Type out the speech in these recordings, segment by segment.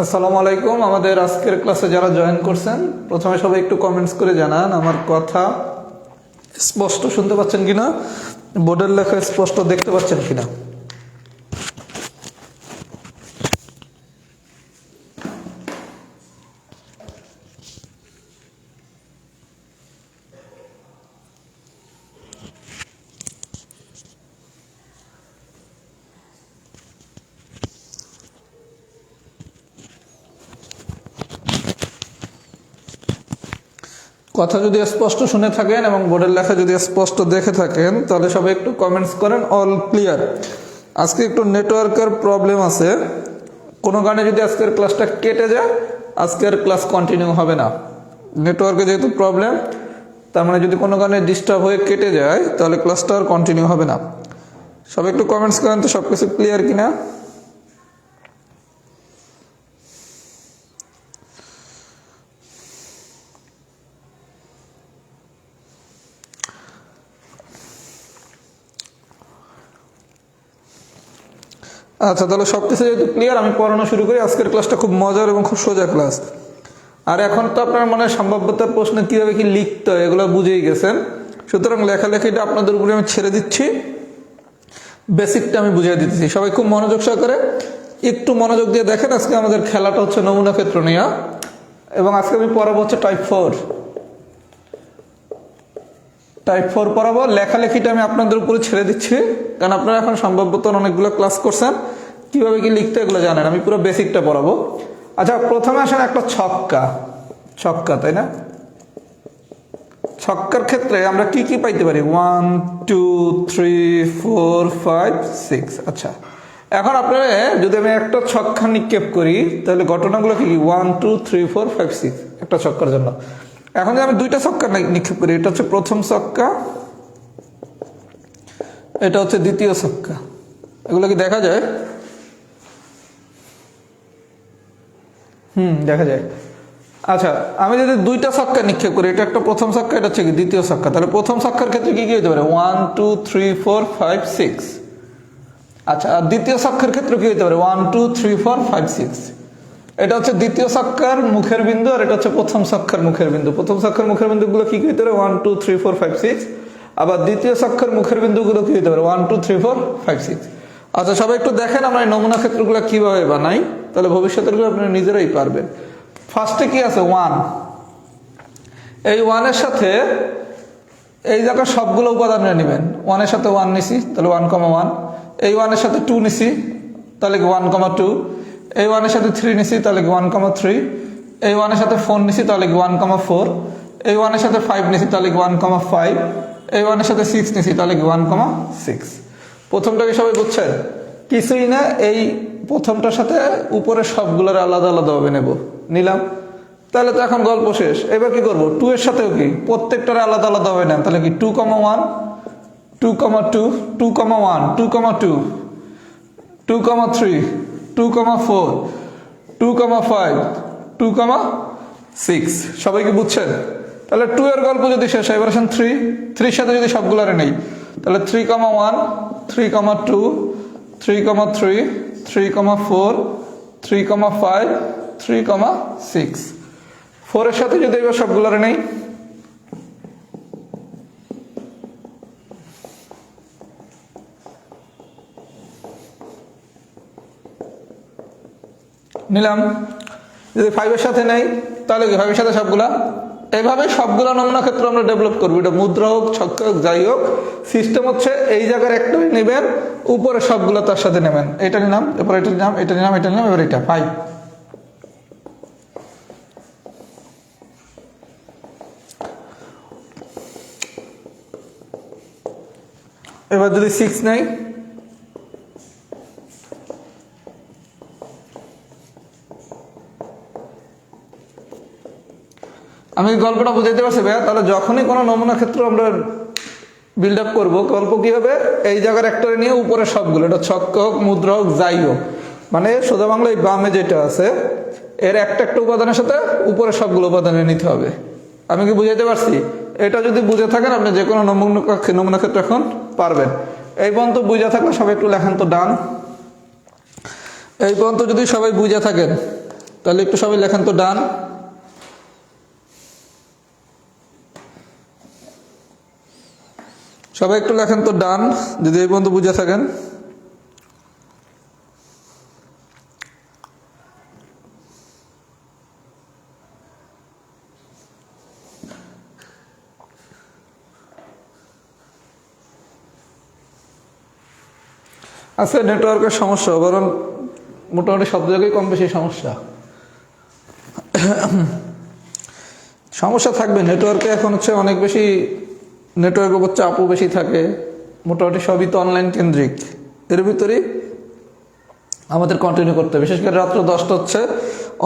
আসসালামু আলাইকুম। আমাদের আজকের ক্লাসে যারা জয়েন করছেন প্রথমে সবাই একটু কমেন্টস করে জানান আমার কথা স্পষ্ট শুনতে পাচ্ছেন কিনা, বোর্ডের লেখা স্পষ্ট দেখতে পাচ্ছেন কিনা। কথা যদি স্পষ্ট শুনে থাকেন এবং বোর্ডের লেখা যদি স্পষ্ট দেখে থাকেন তাহলে সবাই একটু কমেন্টস করেন অল ক্লিয়ার। আজকে একটু নেটওয়ার্কের প্রবলেম আছে, কোনো কারণে যদি আজকের ক্লাসটা কেটে যায় আজকের ক্লাস কন্টিনিউ হবে না। নেটওয়ার্কে যেহেতু প্রবলেম, তার মানে যদি কোনো কারণে ডিস্টার্ব হয়ে কেটে যায় তাহলে ক্লাসটা আর কন্টিনিউ হবে না। সবাই একটু কমেন্টস করেন তো সব কিছু ক্লিয়ার কিনা। আচ্ছা, তাহলে সব কিছু যেহেতু ক্লিয়ার আমি পড়ানো শুরু করি। আজকের ক্লাসটা খুব মজার এবং খুব সোজা ক্লাস। আর এখন তো আপনার মানে সম্ভাব্যতার প্রশ্ন কীভাবে কি লিখতে হয় এগুলো বুঝেই গেছেন, সুতরাং লেখালেখিটা আপনাদের উপরে আমি ছেড়ে দিচ্ছি, বেসিকটা আমি বুঝিয়ে দিতেছি। সবাই খুব মনোযোগ সহকারে একটু মনোযোগ দিয়ে দেখেন। আজকে আমাদের খেলাটা হচ্ছে নমুনা ক্ষেত্র নিয়ে, এবং আজকে আমি পড়াবো হচ্ছে টাইপ 4 পড়াবো। লেখালেখিটা আমি আপনাদের উপরে ছেড়ে দিচ্ছি, কারণ আপনারা এখন সম্ভাব্যতার অনেকগুলো ক্লাস করছেন, কিভাবে কি লিখতে এগুলো জানেন। আমি পুরো বেসিকটা পড়াবো। আচ্ছা, প্রথমে আসেন একটা ছক্কা, তাই না? ছক্কার ক্ষেত্রে আমরা কি কি পাইতে পারি? 1 2 3 4 5 6। আচ্ছা, এখন আপনারা যদি আমি একটা ছক্কা নিক্ষেপ করি তাহলে ঘটনাগুলো কি 1 2 3 4 5 6 একটা ছক্কার জন্য। এখন যদি আমি দুইটা ছক্কা নিক্ষেপ করি, এটা হচ্ছে প্রথম ছক্কা, এটা হচ্ছে দ্বিতীয় ছক্কা, এগুলো কি দেখা যায়? দেখা যায়। আচ্ছা, আমি যদি দুইটা ছক্কা নিক্ষেপ করি, এটা একটা প্রথম ছক্কা, এটা হচ্ছে কি দ্বিতীয় ছক্কা, তাহলে প্রথম ছক্কার ক্ষেত্রে কি কি হতে পারে? 1 2 3 4 5 6। আচ্ছা, আর দ্বিতীয় ছক্কার ক্ষেত্রে কি হতে পারে? 1 2 3 4 5 6। এটা হচ্ছে দ্বিতীয় ছক্কার মুখের বিন্দু, আর এটা হচ্ছে প্রথম ছক্কার মুখের বিন্দু। প্রথম ছক্কার মুখের বিন্দুগুলো কি হতে পারে? 1 2 3 4 5 6। আবার দ্বিতীয় ছক্কার মুখের বিন্দুগুলো কি হতে পারে? 1 2 3 4 5 6। আচ্ছা, সবাই একটু দেখেন আমরা এই নমুনা ক্ষেত্রগুলো কিভাবে বানাই, তাহলে ভবিষ্যতের আপনারা নিজেরাই পারবেন। ফার্স্টে কি আছে? 1। এই 1-এর সাথে এই জায়গায় সবগুলো উপাদান নেবেন। 1-এর সাথে 1 নিছি, তাহলে 1,1। এই 1-এর সাথে 2 নিছি, তাহলে 1,2। এই 1-এর সাথে 3 নিছি, তাহলে 1,3। এই 1-এর সাথে 4 নিছি, তাহলে 1,4। এই 1-এর সাথে 5 নিছি, তাহলে 1,5। এই 1-এর সাথে 6 নিছি, তাহলে 1,6। প্রথমটাকে সবাই বুঝছেন? কিছুই না, এই প্রথমটার সাথে উপরে সবগুলোর আলাদা আলাদাভাবে নিলাম, তাহলে তো এখন গল্প শেষ। এবার কি করবো? 2 এর সাথেও কি প্রত্যেকটার আলাদা আলাদাভাবে নেন, তাহলে কি 2,1 2,2 2,1 2,2 2,3 2,4 2,5 2,6। সবাই কি বুঝছেন? তাহলে 2 এর গল্প যদি শেষ হয়, এবার আসেন 3 সাথে যদি সবগুলারে নেই, তাহলে 3,1 3,2 3,3 3,4 3,5 3,6। 4 এর সাথে যদি এবার সবগুলারে নেই, নিলাম। যদি 5 এর সাথে নেই তাহলে কি 5 এর সাথে সবগুলা। এইভাবে সবগুলা নমুনা ক্ষেত্র আমরা ডেভেলপ করবো। এটা মুদ্রা হোক, ছক্কা হোক, যাই হোক, সিস্টেম হচ্ছে এই জায়গার একটা নেবেন, উপরে সবগুলো তার সাথে নেবেন। এটা নিলাম, এরপর এটা নিলাম, এটা নিলাম, এটা নিলাম, এবার এটা 5। এবার যদি 6 নেই, আমি গল্পটা বুঝাইতে পারছি ভাইয়া? তাহলে যখনই কোনো নমুনা ক্ষেত্র আমরা বিল্ড আপ করবো, গল্প কি হবে? এই জায়গার একটা নিয়ে উপরে সবগুলো, এটা ছক্কা হোক, মুদ্রা হোক, যাই হোক, মানে সোজা বাংলা এই বামে যেটা আছে এর একটা একটা উপাদানের সাথে উপরে সবগুলো উপাদানে নিতে হবে। আমি কি বুঝাইতে পারছি? এটা যদি বুঝে থাকেন আপনি যে কোনো নমুনা ক্ষেত্র এখন পারবেন। এই পর্যন্ত বুঝে থাকলে সবাই একটু লেখেন তো ডান। এই পর্যন্ত যদি সবাই বুঝে থাকেন তাহলে একটু সবাই লেখেন তো ডান। সবাই একটু লেখেন তো ডান যদি এই পর্যন্ত বুঝে থাকেন। আছে নেটওয়ার্কের সমস্যা, বরং মোটামুটি সব জায়গায় কম বেশি সমস্যা সমস্যা থাকবে নেটওয়ার্কে। এখন হচ্ছে অনেক বেশি নেটওয়ার্কের উপর চাপও বেশি থাকে, মোটামুটি সবই তো অনলাইন কেন্দ্রিক। এর ভিতরেই আমাদের কন্টিনিউ করতে হবে। বিশেষ করে রাত্র 10টা হচ্ছে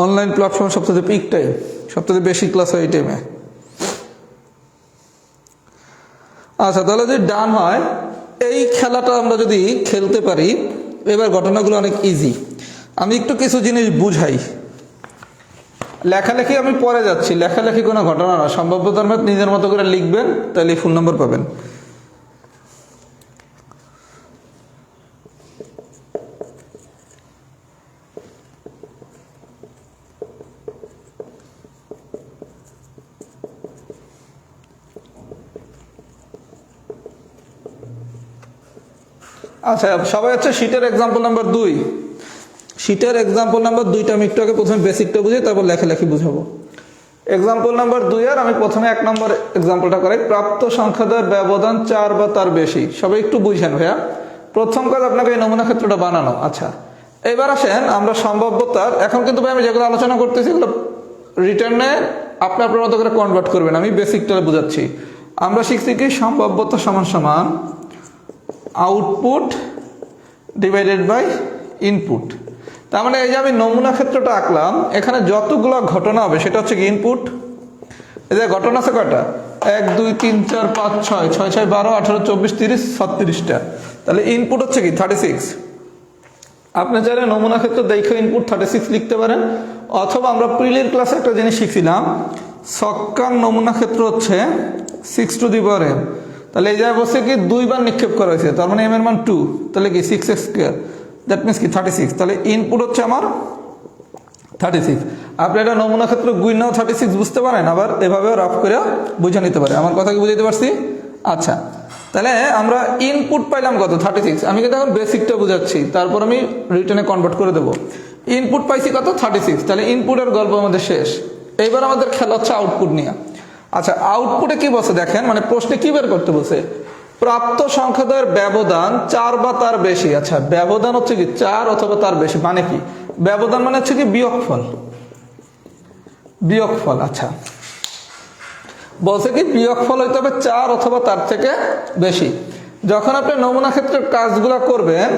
অনলাইন প্ল্যাটফর্ম সবথেকে পিক টাইম, সবথেকে বেশি ক্লাস হয় এই টাইমে। আচ্ছা, তাহলে যদি ডান হয়, এই খেলাটা আমরা যদি খেলতে পারি, এবার ঘটনাগুলো অনেক ইজি। আমি একটু কিছু জিনিস বুঝাই। লেখালেখি আমি পরে যাচ্ছি, লেখালেখি কোনো ঘটনা না, সম্ভাব্যতার ম্যাথ নিজের মতো করে লিখবেন, তাহলে ফুল নম্বর পাবেন। আচ্ছা, সবাই হচ্ছে শীটের এক্সাম্পল নাম্বার 2। শীটের এক্সাম্পল নাম্বার 2টা আমি একটু আগে প্রথমে বেসিকটা বুঝি, তারপর লেখালেখি বুঝাবো। এক্সাম্পল নাম্বার 2 আর আমি প্রথমে 1 নম্বর এক্সাম্পলটা করাই। প্রাপ্ত সংখ্যাদ্বয়ের ব্যবধান 4 বা তার বেশি। সবাই একটু বুঝেন ভাইয়া, প্রথম কাজ আপনাকে এই নমুনা ক্ষেত্রটা বানানো। আচ্ছা, এবার আসেন আমরা সম্ভাব্যতার, এখন কিন্তু ভাই আমি যেগুলো আলোচনা করতেছি এগুলো রিটার্নে আপনি আপনার মতো করে কনভার্ট করবেন, আমি বেসিকটা বুঝাচ্ছি। আমরা শিখছি কি সম্ভাব্যতা সমান সমান আউটপুট ডিভাইডেড বাই ইনপুট। তার মানে এই যে আমি নমুনা ক্ষেত্রটা আঁকলাম, এখানে যতগুলো ঘটনা হবে সেটা হচ্ছে কি ইনপুট। এই যে ঘটনা আছে কয়টা, 1 2 3 4 5 6, 6 6 12 18 24 30 36টা। তাহলে ইনপুট হচ্ছে কি 36। আপনি চাইলে নমুনা ক্ষেত্র দেখে ইনপুট 36 লিখতে পারেন, অথবা আমরা প্রিলির ক্লাসে একটা জিনিস শিখছিলাম, ছক্কার নমুনা ক্ষেত্র হচ্ছে 6 টু দি পাওয়ার m। তাহলে এই জায়গায় বসে কি 2 বার নিক্ষেপ করা হয়েছে, তার মানে m এর মান 2, তাহলে কি 6x স্কয়ার, দ্যাট মিনস কি 36। তাহলে ইনপুট হচ্ছে আমার 36। আপনি এটা নমুনা ক্ষেত্র গুইনাও 36 বুঝতে পারেন, আবার এভাবেও রাফ করে বুঝে নিতে পারে। আমার কথা কি বুঝাইতে পারছি? আচ্ছা, তাহলে আমরা ইনপুট পাইলাম কত 36। আমি কিন্তু এখন বেসিকটা বুঝাচ্ছি, তারপর আমি রিটার্নে কনভার্ট করে দেবো। ইনপুট পাইছি কত 36, তাহলে ইনপুটের গল্প আমাদের শেষ। এইবার আমাদের খেলা হচ্ছে আউটপুট নিয়ে। আচ্ছা, আউটপুটে কি বলছে দেখেন, মানে প্রশ্নে কি বের করতে বলছে, প্রাপ্ত সংখ্যাদ্বয়ের ব্যবধান 4 বা তার বেশি। আচ্ছা, ব্যবধান হচ্ছে কি 4 অথবা তার বেশি, মানে কি ব্যবধান মানে হচ্ছে কি বিয়োগফল, বিয়োগফল। আচ্ছা, বলছে কি বিয়োগফল হইতে হবে 4 অথবা তার থেকে বেশি। যখন আপনি নমুনা ক্ষেত্রের কাজগুলো করবেন,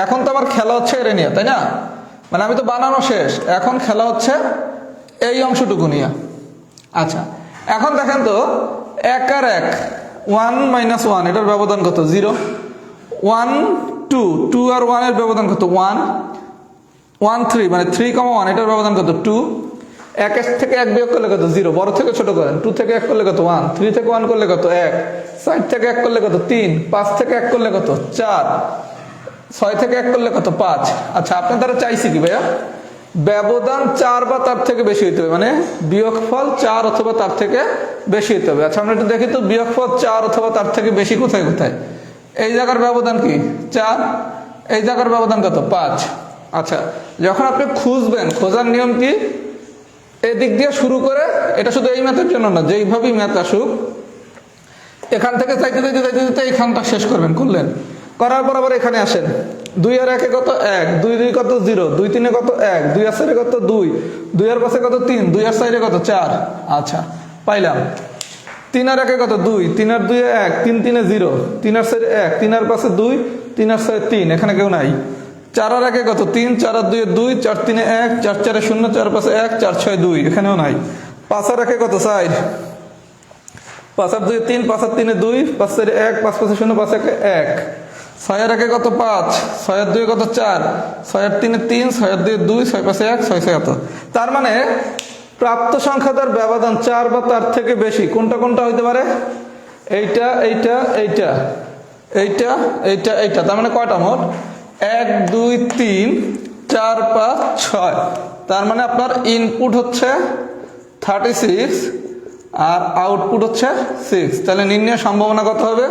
এখন তো আমার খেলা হচ্ছে এর নিয়ে, তাই না? মানে আমি তো বানানো শেষ, এখন খেলা হচ্ছে এই অংশটুকু নিয়ে। আচ্ছা, এখন দেখেন তো 1 আর 1, 1 মাইনাস 1, এটার ব্যবধান কত 0। 1 2, 2 আর 1 এর ব্যবধান কত 1। 1 3, মানে 3,1, এটার ব্যবধান কত 2। 1 থেকে 1 বিয়োগ করলে কত 0, বড় থেকে ছোট করেন। 2 থেকে 1 করলে কত 1, 3 থেকে 1 করলে কত 1, 4 থেকে 1 করলে কত 3, 5 থেকে 1 করলে কত 4, 6 থেকে 1 করলে কত 5। আচ্ছা, আপনার দ্বারা চাইছি কি ভাইয়া, ব্যবধান 4 বা তার থেকে বেশি হইতে হবে, মানে বিয়োগফল 4 অথবা তার থেকে বেশি হইতে হবে। আচ্ছা, আমরা একটু দেখি তো বিয়োগফল 4 অথবা তার থেকে বেশি কোথায় কোথায়। এই জায়গার ব্যবধান কি 4, এই জায়গার ব্যবধান কত 5। আচ্ছা, যখন আপনি খুঁজবেন, খোঁজার নিয়ম কি, এদিক দিয়ে শুরু করে, এটা শুধু এই ম্যাথের জন্য না, যেইভাবেই ম্যাথ আসুক, এখান থেকে চাইতে চাইতে চাইতে চাইতে এইখানটা শেষ করবেন। করলেন, করার পর আবার এখানে আসেন, 2 আর 1 কত 1, 2 2 কত 0, 2 3 কত 1, 2 আর 4 কত 2, 2 আর 5 কত 3, 2 আর 4 কত 4। আচ্ছা, পাইলাম। 3 আর 1 কত 2, 3 আর 2 1, 3 3 0, 3 আর 4 1, 3 আর 5 2, 3 আর 6 3, এখানে কেউ নাই। 4 আর 1 কত 3, 4 আর 2 2, 4 3 1, 4 4 0, 4 5 1, 4 6 2, এখানেও নাই। 5 আর 1 কত 4, 5 আর 2 3, 5 আর 3 2, 5 4 1, 5 5 0, 5 1 1। 6 আর 1 কত 5, 6 আর 2 কত 4, 6 আর 3 3, 6 আর 2 2, 6 5 1, 6 6 কত। তার মানে প্রাপ্ত সংখ্যাটার ব্যবধান 4 বা তার থেকে বেশি কোনটা কোনটা হইতে পারে, এইটা এইটা এইটা এইটা এইটা এইটা। তার মানে কয়টা মোট, 1 2 3 4 5 6, তার মানে আপনার ইনপুট হচ্ছে 36 আর আউটপুট হচ্ছে 6। তাহলে নির্ণয়ের সম্ভাবনা কত হবে?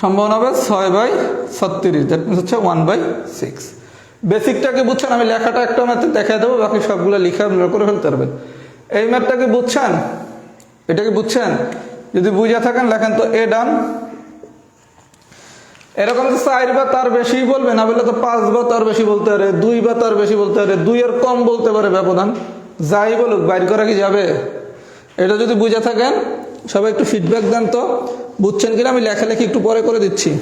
সম্ভাবনা হবে 6/36, দ্যাট মিনস হচ্ছে 1/6। বেসিকটাকে বুঝছেন? আমি লেখাটা একটা ম্যাথে দেখাই দেবো, বাকি সবগুলো লিখে আপনারা করে ফেলতে পারবেন। এই ম্যাথটাকে বুঝছেন? এটাকে বুঝছেন? যদি বুঝে থাকেন লেখেন তো এ ডান। এরকম তো 4 বা তার বেশি বলবে না, বলে তো 5 বা তার বেশি বলতে পারে, 2 বা তার বেশি বলতে পারে, 2 এর কম বলতে পারে ব্যবধান। যাই বলুক বাইর করা কি যাবে? এটা যদি বুঝে থাকেন সবাই একটু ফিডব্যাক দেন তো, বুঝছেন কিনা? আমি লেখালেখি একটু পরে করে দিচ্ছি।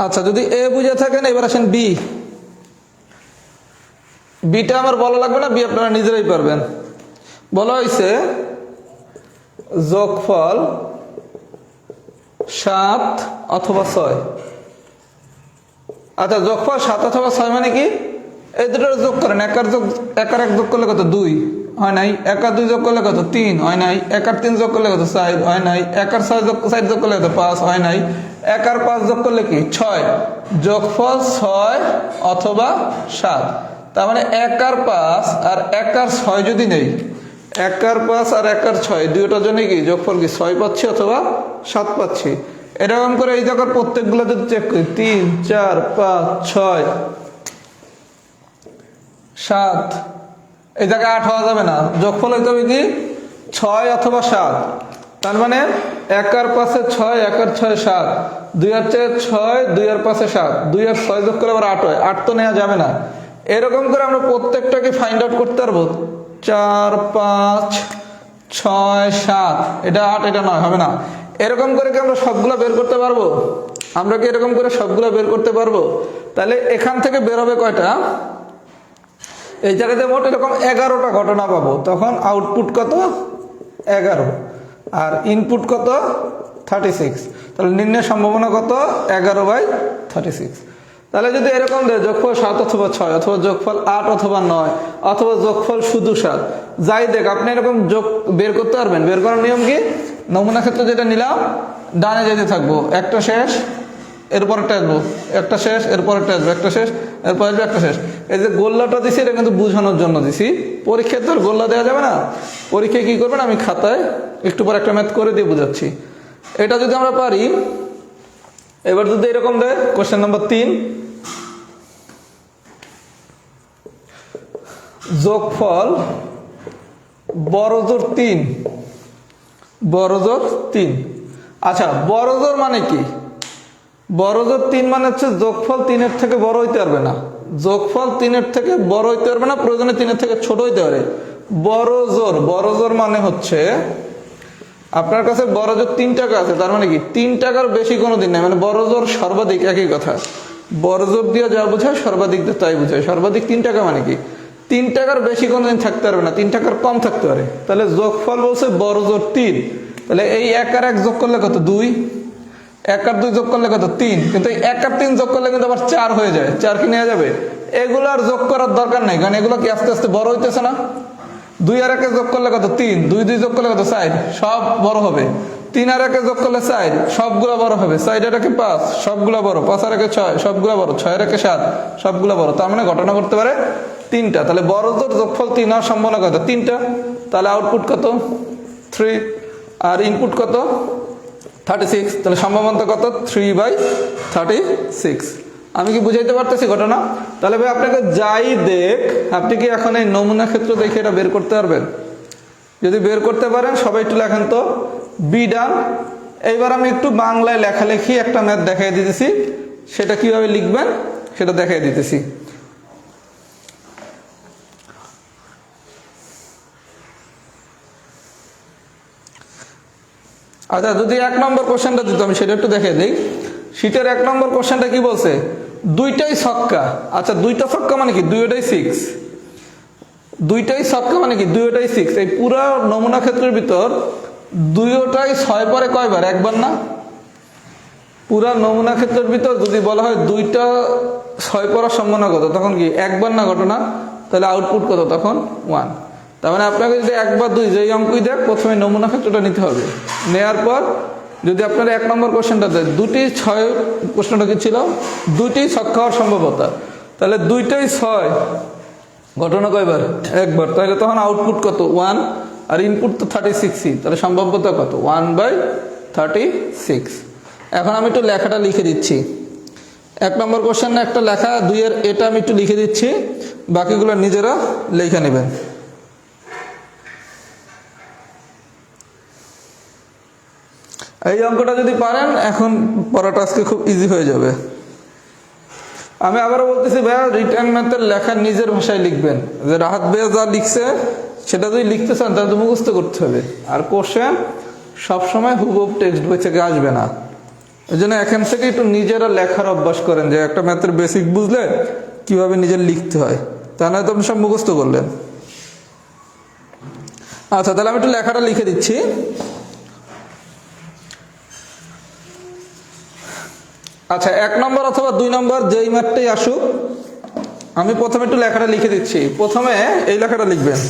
আচ্ছা, যদি এ বুঝে থাকেন এবার আসেন বি। বিটা আমার বলা লাগবে না, বি আপনারা নিজেরাই পারবেন। বলা হয়েছে যোগফল 7 অথবা 6। আচ্ছা, যোগফল 7 অথবা 6 মানে কি? এই দুটোর যোগ করেন। এক আর 1 যোগ করলে কত? 2 হয় নাই। 1 আর 2 যোগ করলে কত? 3 হয় নাই। 1 আর 3 যোগ করলে কত? 4 হয় নাই। 1 আর 6 যোগ করলে কত? 5 হয় নাই। 1 আর 5 যোগ করলে কি? 6। যোগফল 6 অথবা 7। তার মানে 1 আর 5 আর 1 আর 6 যদি নেই, 1 আর 5 আর 1 আর 6 দুটোর জন্য কি যোগফল কি 6 পাচ্ছি অথবা 7 পাচ্ছি। এরকম করে এই জায়গার প্রত্যেকগুলো যদি চেক করি, 3 4 5 6 7, এই জায়গায় 8 হওয়া যাবে না। যোগফল হইতে হবে কি 6 অথবা 7। তার মানে 1 আর 5 6, 1 আর 6 7, 2 আর 4 6, 2 আর 5 7, 2 আর 6 যোগ করে আবার 8 হয়। 8 তো নেওয়া যাবে না। এরকম করে আমরা প্রত্যেকটাকে ফাইন্ড আউট করতে পারবো। 4 5 6 7, এটা 8 এটা 9 হবে না। এরকম করে কি আমরা সবগুলো বের করতে পারবো? আমরা কি এরকম করে সবগুলো বের করতে পারবো? তাহলে এখান থেকে বের হবে কয়টা? এই জায়গাতে মোট এরকম 11টা ঘটনা পাবো। তখন আউটপুট কত? 11 আর ইনপুট কত? 36। তাহলে নির্ণয়ের সম্ভাবনা কত? 11/36। তাহলে যদি এরকম দেয় যোগফল 7 অথবা 6 অথবা যোগফল 8 অথবা 9 অথবা যোগফল শুধু 7, যাই দেখ আপনি এরকম যোগ বের করতে পারবেন। বের করার নিয়ম কি? নমুনা ক্ষেত্রে যেটা নিলাম ডানে যেতে থাকবো, একটা শেষ এরপর একটা আসবো, একটা শেষ এরপর একটা আসবো, একটা শেষ এরপর আসবো, একটা শেষ। এই যে গোল্লাটা দিছি এটা কিন্তু বোঝানোর জন্য দিছি। পরীক্ষায় তো আর গোল্লা দেওয়া যাবে না। পরীক্ষায় কি করবেন আমি খাতায় একটু পর একটা ম্যাথ করে দিয়ে বুঝাচ্ছি। এটা যদি আমরা পারি, এবার যদি এরকম দেয় কোশ্চেন নাম্বার 3, যোগফল বড়জোর 3, বড়জোর 3। আচ্ছা, বড়জোর মানে কি? বড়জোর 3 মানে হচ্ছে যোগফল 3-এর থেকে বড় হইতে পারবে না। যোগফল 3-এর থেকে বড় হইতে পারবে না, প্রয়োজনে 3-এর থেকে ছোট হইতে পারে। বড়জোর, বড়জোর মানে হচ্ছে আপনার কাছে বড়জোর 3 টাকা আছে, তার মানে কি 3 টাকার বেশি কোনো দিন নাই। মানে বড়জোর সর্বাধিক একই কথা। বড়জোর দিয়ে যা বোঝায় সর্বাধিক দিয়ে তাই বোঝায়। সর্বাধিক 3 টাকা মানে কি 3 টাকার বেশি কোনোদিন থাকতে পারবে না, 3 টাকার কম থাকতে পারে। তাহলে যোগফল বলছে বড়জোর 3। তাহলে এই 1 আর 1 যোগ করলে কত? 2। 1 আর 2 যোগ করলে কত? 3। কিন্তু এই 1 আর 3 যোগ করলে কিন্তু আবার 4 হয়ে যায়। 4 কি নেওয়া যাবে? এগুলো আর যোগ করার দরকার নাই, কারণ এগুলো কি আস্তে আস্তে বড় হইতেছে না। 2 আর 1 যোগ করলে কত? 3। 2 2 যোগ করলে কত? 4। সব বড় হবে। 3 আর 1 যোগ করলে 4, সবগুলো বড় হবে। 4 আর 1 5, সবগুলো বড়। 5 আর 1 6, সবগুলো বড়। 6 আর 1 7, সবগুলো বড়। তার মানে ঘটনা করতে পারে 3টা। তাহলে বড়জোর যোগফল 3 হওয়ার সম্ভাবনা কত? 3টা। তাহলে আউটপুট কত? 3 আর ইনপুট কত? 36। তাহলে সম্ভাবনা কত? 3/36। আমি কি বুঝাইতে পারতেছি ঘটনা? তাহলে ভাই আপনাকে যাই দেখ, আপনি কি এখন এই নমুনা ক্ষেত্র দেখে এটা বের করতে পারবেন? যদি বের করতে পারেন সবাই একটু লেখেন তো বি ডান। এইবার আমি একটু বাংলায় লেখালেখি একটা ম্যাথ দেখাই দিতেছি, সেটা কিভাবে লিখবেন সেটা দেখাই দিতেছি। আচ্ছা, যদি 1 নম্বর কোশ্চেনটা দিত আমি সেটা একটু দেখে দিই। শীটের 1 নম্বর কোশ্চেনটা কি বলছে? দুইটাই ছক্কা। আচ্ছা, দুইটা ছক্কা মানে কি? দুইটাই 6। দুইটাই ছক্কা মানে কি? দুইটাই 6। এই পুরো নমুনা ক্ষেত্রের ভিতর দুইটাই 6 পরে কয়বার? একবার না? পুরা নমুনা ক্ষেত্রের ভিতর যদি বলা হয় দুইটা 6 পড়ার সম্ভাবনা কত, তখন কি একবার না ঘটনা? তাহলে আউটপুট কত তখন? 1। তার মানে আপনাকে যদি 1 বা 2 যেই অঙ্কই দেখ, প্রথমে নমুনা ক্ষেত্রটা নিতে হবে। নেয়ার পর যদি আপনারা 1 নম্বর কোশ্চেনটা দেয়, দুটি 6, প্রশ্নটা কি ছিল? দুটি ছক্কা হওয়ার সম্ভাবতা। তাহলে দুইটাই 6, ঘটনা কয়বার? একবার। তাহলে তখন আউটপুট কত? 1। আর ইনপুট তো 36ই, তাহলে সম্ভাব্যতা কত? 1/36। এখন আমি একটু লেখাটা লিখে দিচ্ছি। 1 নম্বর কোশ্চেন একটা লেখা, 2 এর এটা আমি একটু লিখে দিচ্ছি, বাকিগুলো নিজেরা লিখে নেবেন। এই অঙ্কটা যদি পারেন, এখন পড়াটা আজকে খুব ইজি হয়ে যাবে। আমি আবারও বলতেছি ভাইয়া, রিটার্ন ম্যাথের লেখা নিজের ভাষায় লিখবেন। যে রাহাত ভাইয়া যা লিখছে সেটা যদি লিখতে চান তাহলে তো মুখস্থ করতে হবে। আর কোশ্চেন সবসময় হুবহুব টেক্সট বই থেকে আসবে না। এই জন্য এখান থেকে একটু নিজেরা লেখার অভ্যাস করেন, যে একটা ম্যাথের বেসিক বুঝলে কিভাবে নিজের লিখতে হয়, তা নয় তো আপনি সব মুখস্থ করলেন। আচ্ছা, তাহলে আমি একটু লেখাটা লিখে দিচ্ছি। আচ্ছা, 1 নম্বর অথবা 2 নম্বর যেই ম্যাথটাই আসুক, আমি প্রথমে একটু লেখাটা লিখে দিচ্ছি। প্রথমে এই লেখাটা লিখবেন।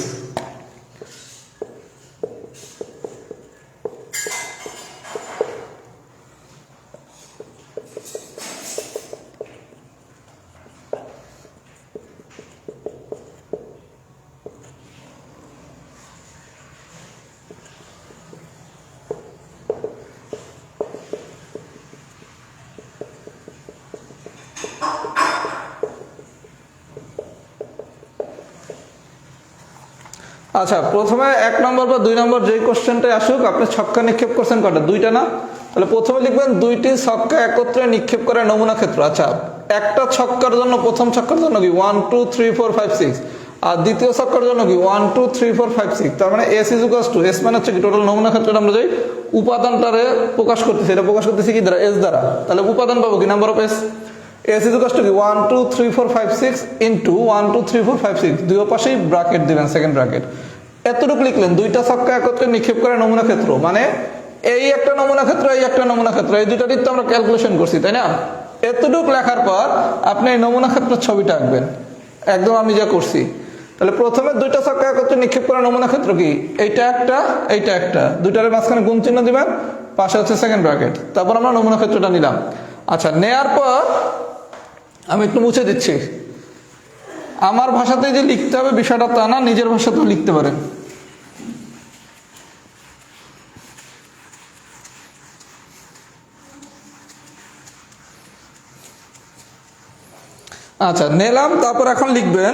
আচ্ছা, প্রথমে 1 নম্বর বা 2 নম্বর যেই কোশ্চেনটাই আসুক, আপনি ছক্কা নিক্ষেপ করছেন কটা? 2টা না? তাহলে প্রথমে লিখবেন 2টি ছক্কা একত্রে নিক্ষেপ করে নমুনা ক্ষেত্র। আচ্ছা, একটা ছক্কার জন্য, প্রথম ছক্কার জন্য কি 1 2 3 4 5 6, আর দ্বিতীয় ছক্কার জন্য কি 1 2 3 4 5 6। তার মানে S S মানে হচ্ছে কি টোটাল নমুনা ক্ষেত্রে আমরা যেই উপাদানটারে প্রকাশ করতেছি, এটা প্রকাশ করতেছি কি দ্বারা? S দ্বারা। তাহলে উপাদান পাবো কি? Number of S। S কি 1 2 3 4 5 6 ইন্টু 1 2 3 4 5 6, দুই পাশেই ব্র্যাকেট দিবেন, সেকেন্ড ব্র্যাকেট। এতটুকু লিখলেন, দুইটা ছক্কা একত্রে নিক্ষেপ করে নমুনা ক্ষেত্র, মানে এই একটা নমুনা ক্ষেত্র, এই একটা নমুনা ক্ষেত্র, এই দুটারই তো আমরা ক্যালকুলেশন করছি, তাই না? এতটুকু লেখার পর আপনি এই নমুনা ক্ষেত্রের ছবিটা আঁকবেন, একদম আমি যা করছি। তাহলে প্রথমে দুইটা ছক্কা একত্রে নিক্ষেপ করে নমুনা ক্ষেত্র কি? এইটা একটা, এইটা একটা, দুইটার মাঝখানে গুণ চিহ্ন দিবেন, পাশে হচ্ছে সেকেন্ড ব্র্যাকেট। তারপর আমরা নমুনা ক্ষেত্রটা নিলাম। আচ্ছা, নেয়ার পর আমি একটু মুছে দিচ্ছি। আমার ভাষাতে যে লিখতে হবে বিষয়টা তা না, নিজের ভাষাতেও লিখতে পারেন। আচ্ছা, নিলাম। তারপর এখন লিখবেন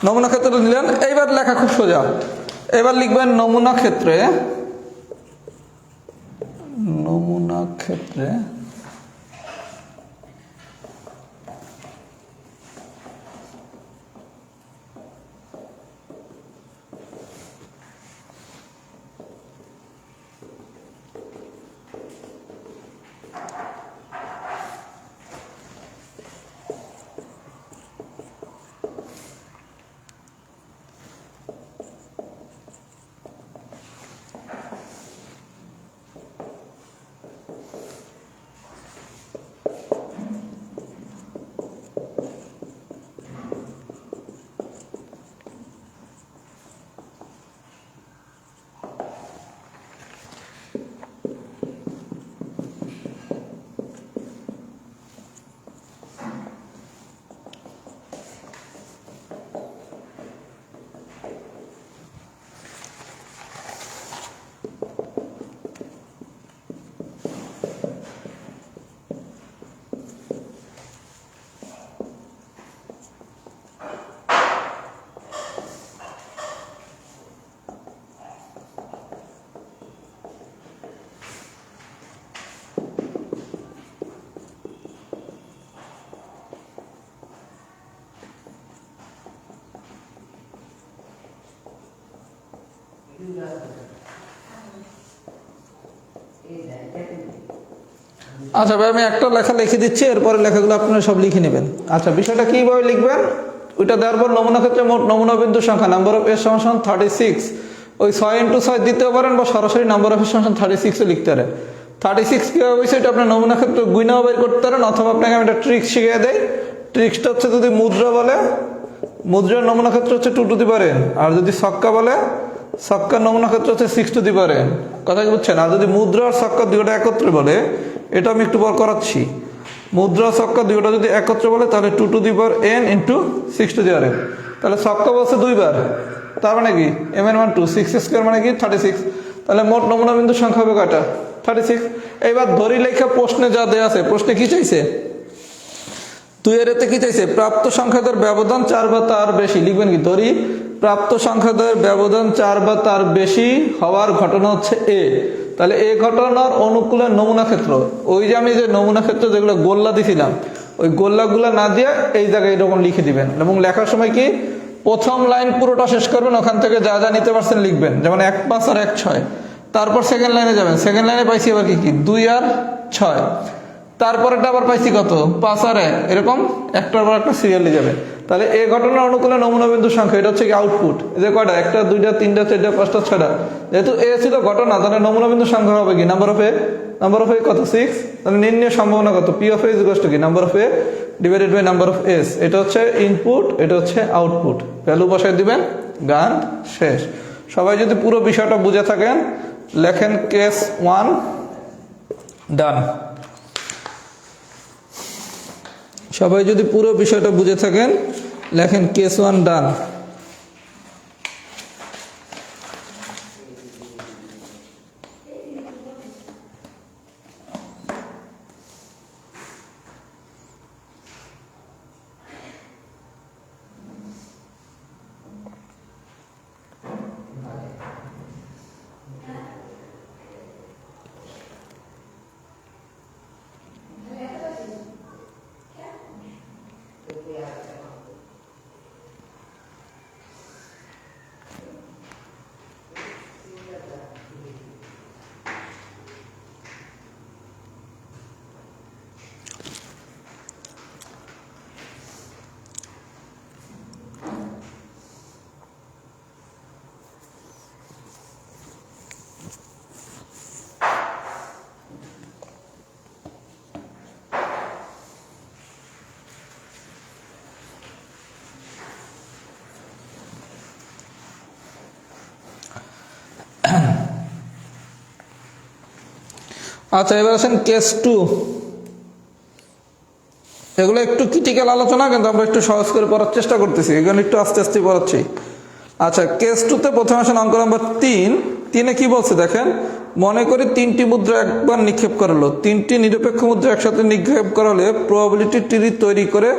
নমুনা ক্ষেত্রে নিলেন। এইবার লেখা খুব সোজা। এবার লিখবেন নমুনা ক্ষেত্রে, নমুনা ক্ষেত্রে আচ্ছা ভাই, আমি একটা লেখা লিখে দিচ্ছি, এরপরে লেখাগুলো আপনারা সব লিখে নেবেন। আচ্ছা, বিষয়টা কিভাবে লিখবেন ওইটা দেওয়ার পর নমুনা ক্ষেত্রে মোট নমুনা বিন্দু সংখ্যা নাম্বার অফ এস সমান 36, ওই 6 × 6 দিতেও পারেন বা সরাসরি নাম্বার অফ এস সমান 36 লিখতে পারেন। 36 কীভাবে হয়েছে এটা আপনার নমুনা ক্ষেত্রে গুণাও বের করতে পারেন, অথবা আপনাকে আমি একটা ট্রিক্স শিখিয়ে দেয়। ট্রিক্সটা হচ্ছে, যদি মুদ্রা বলে মুদ্রার নমুনা ক্ষেত্র হচ্ছে 2 টু দি পাওয়ার n, আর যদি ছক্কা বলে ছক্কার নমুনা ক্ষেত্র হচ্ছে 6 টু দি পাওয়ার n। কথা কি বুঝছেন? আর যদি মুদ্রা আর ছক্কা দুটোটা একত্রে বলে, এটা আমি একটু পর করাচ্ছি, মুদ্রা ছক্কা দুটোটা যদি একত্রে বলে তাহলে 2 to the power n into 6 to the power n। তাহলে ছক্কা বলছে 2 বার, তার মানে কি m এর মান 2, 6² মানে কি 36। তাহলে মোট নমুনা বিন্দুর সংখ্যা হবে কয়টা? 36। এইবার ধরি লেখা প্রশ্নে যা দেওয়া আছে, প্রশ্নে কি চাইছে? 2 এর এতে কি চাইছে? প্রাপ্ত সংখ্যাদের ব্যবধান 4 বা তার বেশি। লিখবেন কি? ধরি প্রাপ্ত সংখ্যাদের ব্যবধান 4 বা তার বেশি হওয়ার ঘটনা হচ্ছে এ। তাহলে এই ঘটনার অনুকূলে নমুনা ক্ষেত্র, ওই যে আমি যে নমুনা ক্ষেত্র যেগুলো গোল্লা দিছিলাম, ওই গোল্লাগুলো না দিয়ে এই জায়গায় এরকম লিখে দিবেন। এবং লেখার সময় কি প্রথম লাইন পুরোটা শেষ করবেন, ওখান থেকে যা যা নিতে পারছেন লিখবেন, যেমন 1 5 আর 1 6। তারপর সেকেন্ড লাইনে যাবেন, সেকেন্ড লাইনে পাইছি আবার কি 2 আর 6। তারপরেটা আবার পাইছি কত? 5 আর 1, এরকম একটার পর একটা সিরিয়ালি যাবে। তাহলে এই ঘটনার অনুকূলে নমুনা বিন্দুর সংখ্যা, এটা হচ্ছে কি আউটপুট। এই যে কয়টা? 1টা 2টা 3টা 4টা 5টা 6টা। যেহেতু এ ছিল ঘটনা, তাহলে নমুনা বিন্দুর সংখ্যা হবে কি? Number of A. Number of A কত? 6। তাহলে নির্ণয় সম্ভাবনা কত? পি অফ এ ইজ কি number of A divided by number of S. এটা হচ্ছে ইনপুট, এটা হচ্ছে আউটপুট। ভ্যালু বসায় দিবেন, গান শেষ। সবাই যদি পুরো বিষয়টা বুঝে থাকেন, লেখেন কেস 1 ডান। সবাই যদি পুরো বিষয়টা বুঝে থাকেন, লেখেন কেস 1 ডান। আচ্ছা, এবার আসেন কেস 2। এগুলো একটু ক্রিটিক্যাল আলোচনা, কিন্তু আমরা একটু সহজ করে পড়ার চেষ্টা করতেছি, এগুলো একটু আস্তে আস্তে পড়াচ্ছি। আচ্ছা, কেস 2তে প্রথমে আসেন অঙ্ক নম্বর 3। 3-এ কি বলছে দেখেন, মনে করি 3টি মুদ্রা একবার নিক্ষেপ করা হলো। 3টি নিরপেক্ষ মুদ্রা একসাথে নিক্ষেপ করা হলে প্রবাবিলিটি ট্রি তৈরি করে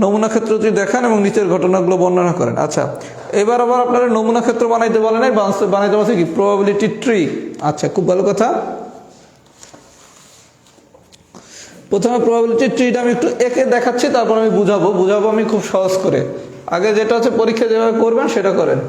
নমুনা ক্ষেত্রটি দেখান এবং নিচের ঘটনাগুলো বর্ণনা করেন। আচ্ছা, এবার আবার আপনারা নমুনা ক্ষেত্র বানাইতে বলে নাই, বানাইতে বলছে কি প্রবাবিলিটি ট্রি। আচ্ছা, খুব ভালো কথা। প্রথমে প্রবাবিলিটি ট্রিটা আমি একটু এঁকে দেখাচ্ছি, তারপর আমি বুঝাবো আমি খুব সহজ করে। আগে যেটা হচ্ছে পরীক্ষা যেভাবে করবেন সেটা করেন।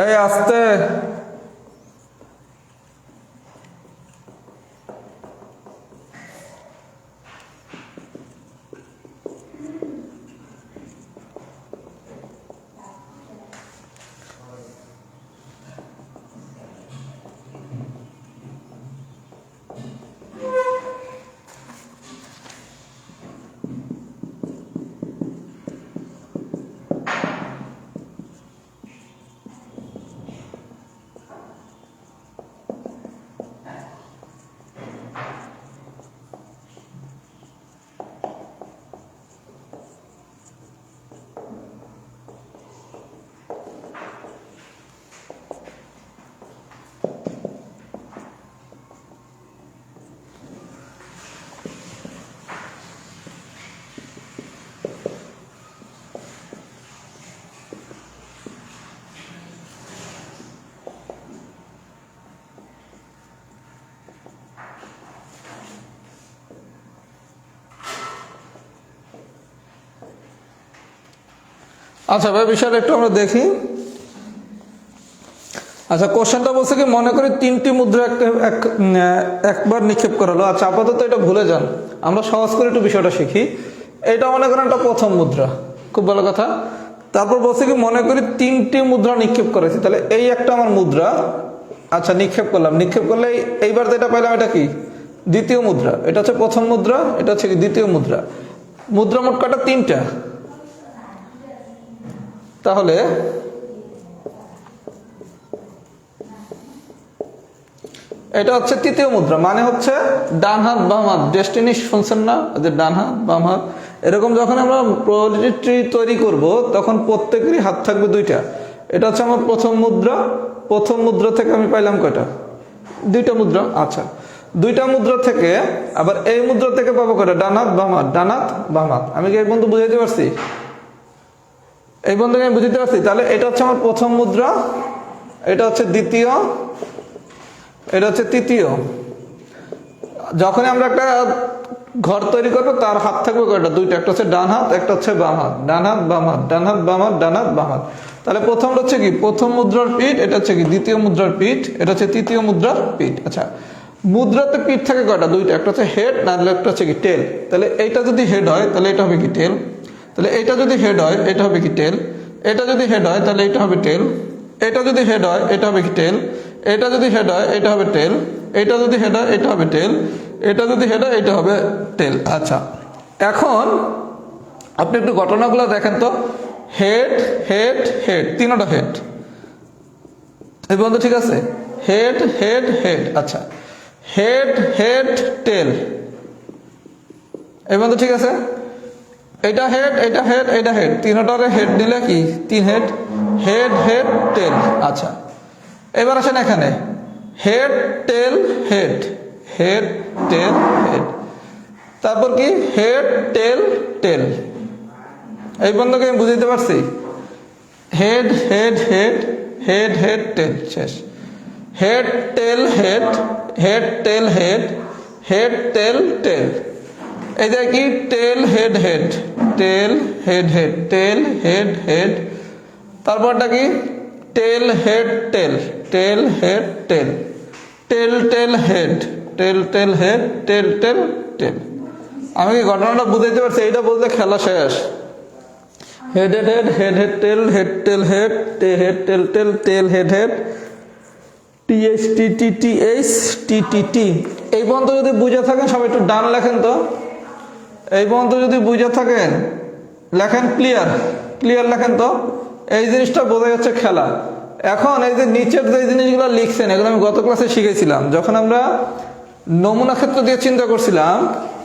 এই আস্তে। আচ্ছা ভাই বিষয়টা একটু আমরা দেখি। আচ্ছা কোশ্চেনটা বলছে কি মনে করি 3টি মুদ্রা একবার নিক্ষেপ করালো। আচ্ছা আপাতত এটা ভুলে যান, আমরা সহজ করে একটু বিষয়টা শিখি। এটা মনে করেন একটা প্রথম মুদ্রা, খুব ভালো কথা। তারপর বলছে কি মনে করি 3টি মুদ্রা নিক্ষেপ করেছি, তাহলে এই একটা আমার মুদ্রা। আচ্ছা নিক্ষেপ করলাম, নিক্ষেপ করলে এইবার যেটা পাইলাম এটা কি দ্বিতীয় মুদ্রা, এটা হচ্ছে প্রথম মুদ্রা, এটা হচ্ছে কি দ্বিতীয় মুদ্রা। মুদ্রা মোট কটা? 3টা। তাহলে এটা হচ্ছে তৃতীয় মুদ্রা, মানে হচ্ছে ডান হাত বাম হাত। ডেস্টিনি শুনছেন না, যে ডান হাত বাম হাত, এরকম যখন আমরা প্রবাবিলিটি ট্রি তৈরি করব তখন প্রত্যেকেরই হাত থাকবে 2টা। এটা হচ্ছে আমার প্রথম মুদ্রা, প্রথম মুদ্রা থেকে আমি পাইলাম কয়টা? 2টা মুদ্রা। আচ্ছা 2টা মুদ্রা থেকে আবার এই মুদ্রা থেকে পাবো কয়টা? ডান হাত বাম হাত, ডান হাত বাম হাত। আমি কি এই বন্ধু বুঝাইতে পারছি? এই বন্ধুকে আমি বুঝাইতে পারছি? তাহলে এটা হচ্ছে আমার প্রথম মুদ্রা, এটা হচ্ছে দ্বিতীয়, এটা হচ্ছে তৃতীয়। যখনই আমরা একটা ঘর তৈরি করবো তার হাত থাকবে কয়টা? 2টা। একটা হচ্ছে ডান হাত, একটা হচ্ছে বাম হাত। ডান হাত বাম হাত, ডান হাত বাম হাত, ডান হাত বাম হাত। তাহলে প্রথমটা হচ্ছে কি প্রথম মুদ্রার পিঠ, এটা হচ্ছে কি দ্বিতীয় মুদ্রার পিঠ, এটা হচ্ছে তৃতীয় মুদ্রার পিঠ। আচ্ছা মুদ্রাতে পিঠ থাকে কয়টা? 2টা। একটা হচ্ছে হেড, না একটা হচ্ছে কি টেল। তাহলে এইটা যদি হেড হয় তাহলে এটা হবে কি টেল। তাহলে এটা যদি হেড হয় এটা হবে কি টেল। এটা যদি হেড হয় তাহলে এটা হবে টেল। এটা যদি হেড হয় এটা হবে কি টেল। এটা যদি হেড হয় এটা হবে টেল। এটা যদি হেড হয় এটা হবে টেল। এটা যদি হেড হয় এটা হবে টেল। আচ্ছা এখন আপনি একটু ঘটনাগুলো দেখেন তো। হেড হেড হেড, 3টা হেড। এই বন্ধু ঠিক আছে? Head head head. আচ্ছা হেড হেড টেল। এই বন্ধু ঠিক আছে? এটা হেড, এটা হেড, এটা হেড, 3টারে হেড দিলে কি 3 হেড। হেড হেড টেল। আচ্ছা এবার আসেন এখানে head tail head, head tail head, তারপর কি হেড টেল টেল। এই বন্ধুকে আমি বুঝাইতে পারছি? Head head head, head head tail, শেষ। Head tail head, head tail head, head tail tail. এই যে কি tail head head, tail head head, tail head head. তারপরটা কি tail head tail, tail head tail, tail tail head, tail tail head, tail tail tail. আমি কি ঘটনাটা বুঝাইতে পারছি? এইটা বলতে খেলা শেষ। Head head head, head head tail, head tail head, head tail tail, tail head head, TH টি টি T H T টি টি। এই পর্যন্ত যদি বুঝে থাকেন সবাই একটু ডান লেখেন তো। এই পর্যন্ত যদি বুঝে থাকেন লেখেন ক্লিয়ার, ক্লিয়ার লেখেন তো। এই জিনিসটা বোঝা যাচ্ছে খেলা। এখন এই যে নিচের যে জিনিসগুলো লিখছেন এগুলো আমি গত ক্লাসে শিখেছিলাম। যখন আমরা নমুনা ক্ষেত্র দিয়ে চিন্তা করছিলাম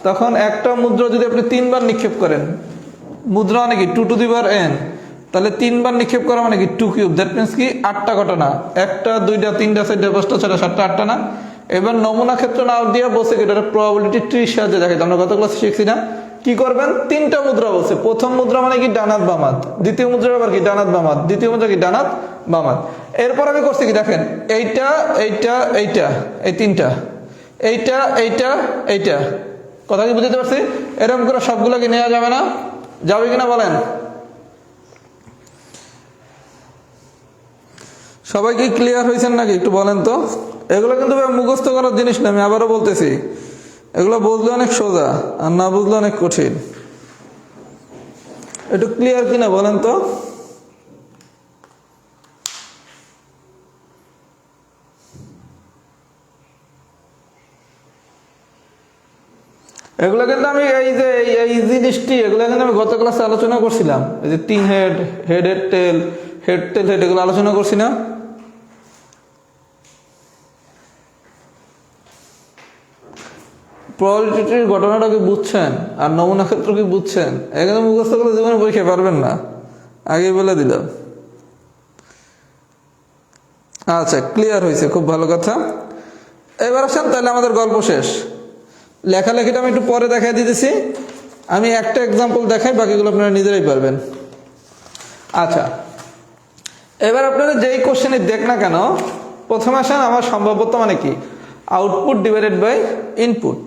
তখন একটা মুদ্রা যদি আপনি 3বার নিক্ষেপ করেন, মুদ্রা মানে কি 2 টু দি পাওয়ার n, তাহলে 3বার নিক্ষেপ করা মানে কি 2 কিউব। দ্যাট মিনস কি 8টা ঘটনা, 1টা 2টা 3টা 4টা 5টা 6টা 7টা 8টা না। এবার নমুনা ক্ষেত্র না দিয়ে বলছে কি এটা প্রবাবিলিটি ট্রির সাহায্যে দেখাইতে। আমরা গত ক্লাসে শিখছি না কি করবেন? 3টা মুদ্রা বলছে। প্রথম মুদ্রা মানে কি ডান হাত বাম হাত, দ্বিতীয় মুদ্রা আবার কি ডান হাত বাম হাত, দ্বিতীয় মুদ্রা কি ডান হাত বাম হাত। এরপর আমি করছি কি দেখেন এইটা এইটা এইটা, এই 3টা, এইটা এইটা এইটা। কথা কি বুঝতে পারছি? এরকম করে সবগুলো কি নেওয়া যাবে না? যাবে কিনা বলেন? সবাই কি ক্লিয়ার হয়েছেন নাকি একটু বলেন তো। এগুলো কিন্তু মুখস্থ করার জিনিস না, আমি আবারও বলতেছি। এগুলো বুঝলে অনেক সোজা আর না বুঝলে অনেক কঠিন। একটু ক্লিয়ার কিনা বলেন তো। এগুলো কিন্তু আমি এই যে এই জিনিসটি এগুলো কিন্তু আমি গত ক্লাসে আলোচনা করছিলাম। এই যে 3 head, head head tail, head tail head, এগুলো আলোচনা করছি না? প্রবাবিলিটির ঘটনাটা কি বুঝছেন আর নমুনা ক্ষেত্র কি বুঝছেন? এখানে মুখস্থ করে জীবনে পরীক্ষা পারবেন না, আগে বলে দিলাম। আচ্ছা ক্লিয়ার হয়েছে, খুব ভালো কথা। এবার আসেন তাহলে আমাদের গল্প শেষ। লেখালেখিটা আমি একটু পরে দেখাই দিতেছি। আমি একটা এক্সাম্পল দেখাই, বাকিগুলো আপনারা নিজেরাই পারবেন। আচ্ছা এবার আপনারা যেই কোশ্চেনে দেখ না কেন প্রথমে আসেন আমার সম্ভাব্যতা মানে কি? Output divided by input.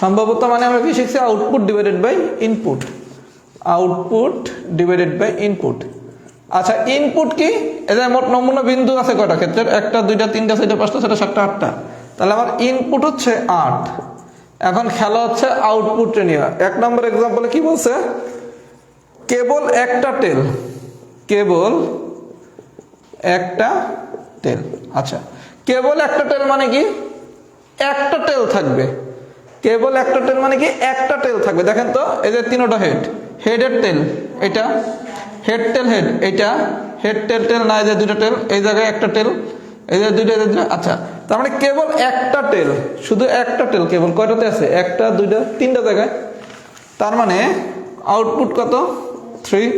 সম্ভাব্যতা মানে আমরা কি শিখছি? Output divided by input. Output divided by input. আচ্ছা ইনপুট কি? এই যে মোট নমুনা বিন্দু আছে কয়টা ক্ষেত্রের? 1 টা 2 টা 3 টা 4 টা 5 টা 6 টা 7 টা 8 টা। তাহলে আমার ইনপুট হচ্ছে 8। এখন খেলা হচ্ছে আউটপুটে নিয়ে। 1 নম্বর এক্সাম্পলে কি বলছে? কেবল একটা টেল, কেবল একটা টেল। আচ্ছা কেবল একটা টেল মানে কি? একটা টেল থাকবে। কেবল একটা টেল মানে কি? একটা টেল থাকবে। দেখেন তো এই যে তিনটা হেড, হেডের টেল এটা, হেড টেল হেড এটা, হেড টেল টেল না, এই যে দুইটা টেল, এই জায়গায় একটা টেল, এই যে দুইটা। আচ্ছা তার মানে কেবল একটা টেল, শুধু একটা টেল কেবল কয়টাতে আছে? 1 টা 2 টা 3 টা জায়গায়। তার মানে আউটপুট কত? 3।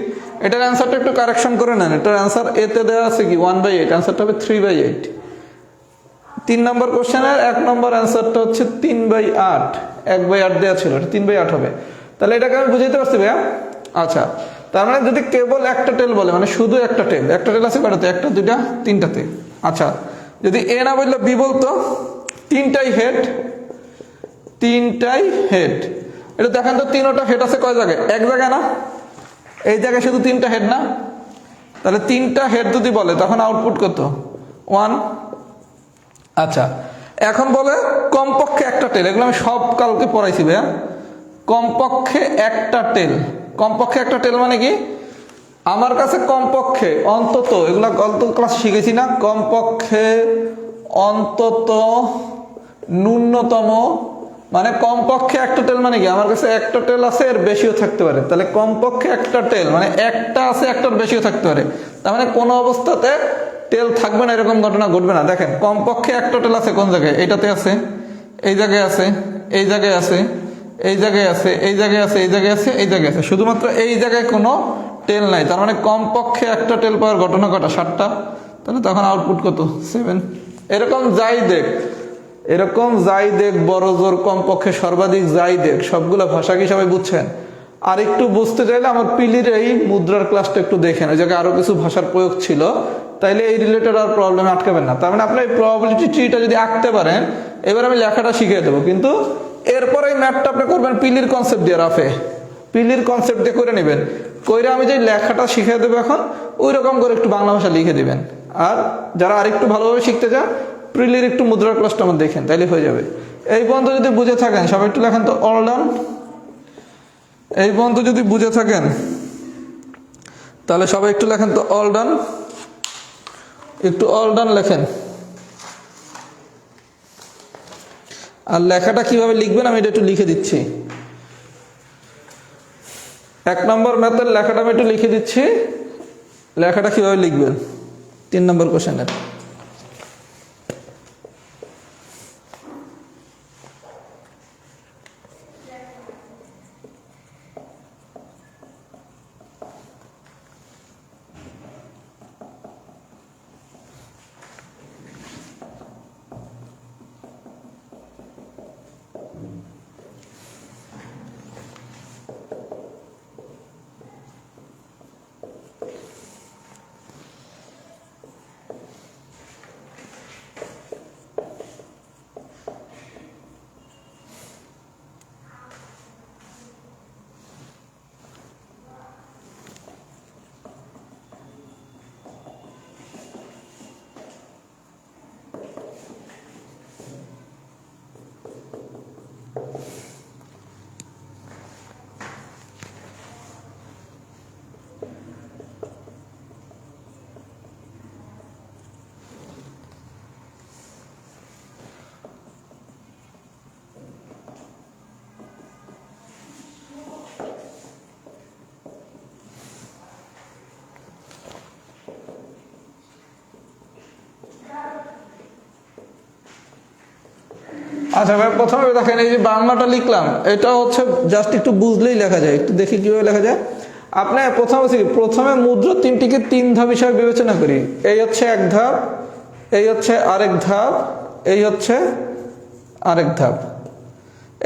এটার অ্যান্সারটা একটু কারেকশন করে নেন। এটার অ্যান্সার এতে দেওয়া আছে কি 1/8, অ্যান্সারটা হবে 3/8। 3 নম্বর কোশ্চেনের 1 নম্বর অ্যান্সারটা হচ্ছে 3/8, 1/8 দেওয়া ছিল, এটা 3/8 হবে। তাহলে এটাকে আমি বুঝাইতে পারছি ভাইয়া? আচ্ছা তার মানে যদি কেবল একটা টেল বলে মানে শুধু একটা টেল, একটা টেল আছে কয়টাতে? 1 টা 2 টা 3 টাতে। আচ্ছা যদি এ না বললে বি বলতো, 3টাই হেড, 3টাই হেড। এটা দেখেন তো 3টা হেড আছে কয় জায়গায়? এক জায়গায় না, এই জায়গায় শুধু 3টা হেড না? তাহলে 3টা হেড যদি বলে তখন আউটপুট কত? 1। আচ্ছা এখন বলে কমপক্ষে একটা টেল, এগুলো আমি সব কালকে পড়াইছি ভাইয়া। কমপক্ষে একটা টেল, কমপক্ষে একটা টেল মানে কি? আমার কাছে কমপক্ষে অন্তত, এগুলা গত ক্লাস শিখেছি না, কমপক্ষে অন্তত ন্যূনতম, মানে কমপক্ষে একটা টেল মানে কি? আমার কাছে একটা টেল আছে, এর বেশিও থাকতে পারে। তাহলে কমপক্ষে একটা টেল মানে একটা আছে, একটার বেশিও থাকতে পারে। তার মানে কোনো অবস্থাতে টেল থাকবে না এরকম ঘটনা ঘটবে না। দেখেন কমপক্ষে একটা টেল আছে কোন জায়গায়? এটাতে আছে, এই জায়গায় আছে, এই জায়গায় আছে, এই জায়গায় আছে, এই জায়গায় আছে, এই জায়গায় আছে, এই জায়গায় আছে, শুধুমাত্র এই জায়গায় কোনো টেল নাই। তার মানে কমপক্ষে একটা টেল পাওয়ার ঘটনা কটা? 7টা। তাহলে তখন আউটপুট কত? 7। এরকম যাই দেখ, এরকম যাই দেখ, বড় জোর কমপক্ষে সর্বাধিক যাই দেখ, সবগুলো ভাষা কি সবাই বুঝছেন? আর একটু বুঝতে চাইলে আমার পিলির এই মুদ্রার ক্লাসটা একটু দেখেন, ওই জায়গায় আরো কিছু ভাষার প্রয়োগ ছিল, তাইলে এই রিলেটেড আর প্রবলেমে আটকাবেন না। তার মানে আপনি এই প্রবাবিলিটি ট্রিটা যদি আঁকতে পারেন, এবার আমি লেখাটা শিখিয়ে দেবো, কিন্তু এরপরে এই ম্যাথটা আপনি করবেন পিলির কনসেপ্ট দিয়ে, রাফে পিলির কনসেপ্ট দিয়ে করে নেবেন। কইরা আমি যে লেখাটা শিখিয়ে দেবো এখন, ওই রকম করে একটু বাংলা ভাষা লিখে দিবেন। আর যারা আরেকটু ভালোভাবে শিখতে চান, প্রিলির একটু মুদ্রার ক্লাসটা আমার দেখেন, তাইলে হয়ে যাবে। এই পর্যন্ত যদি বুঝে থাকেন সবাই একটু লেখেন তো অল ডান। এই পর্যন্ত যদি বুঝে থাকেন তাহলে সবাই একটু লেখেন তো অল ডান, একটু অল ডান লেখেন। আর লেখাটা কিভাবে লিখবেন আমি এটা একটু লিখে দিচ্ছি। 1 নম্বর ম্যাথের লেখাটা আমি একটু লিখে দিচ্ছি, লেখাটা কিভাবে লিখবেন 3 নম্বর কোশ্চেনের। আচ্ছা ভাই প্রথমে দেখেন এই যে বাংলাটা লিখলাম, এটা হচ্ছে জাস্ট একটু বুঝলেই লেখা যায়। একটু দেখি কিভাবে লেখা যায়। আপনি প্রথমে মুদ্রা 3টিকে 3 ধাপ হিসাবে বিবেচনা করি। এই হচ্ছে 1 ধাপ, এই হচ্ছে আরেক ধাপ, এই হচ্ছে আরেক ধাপ,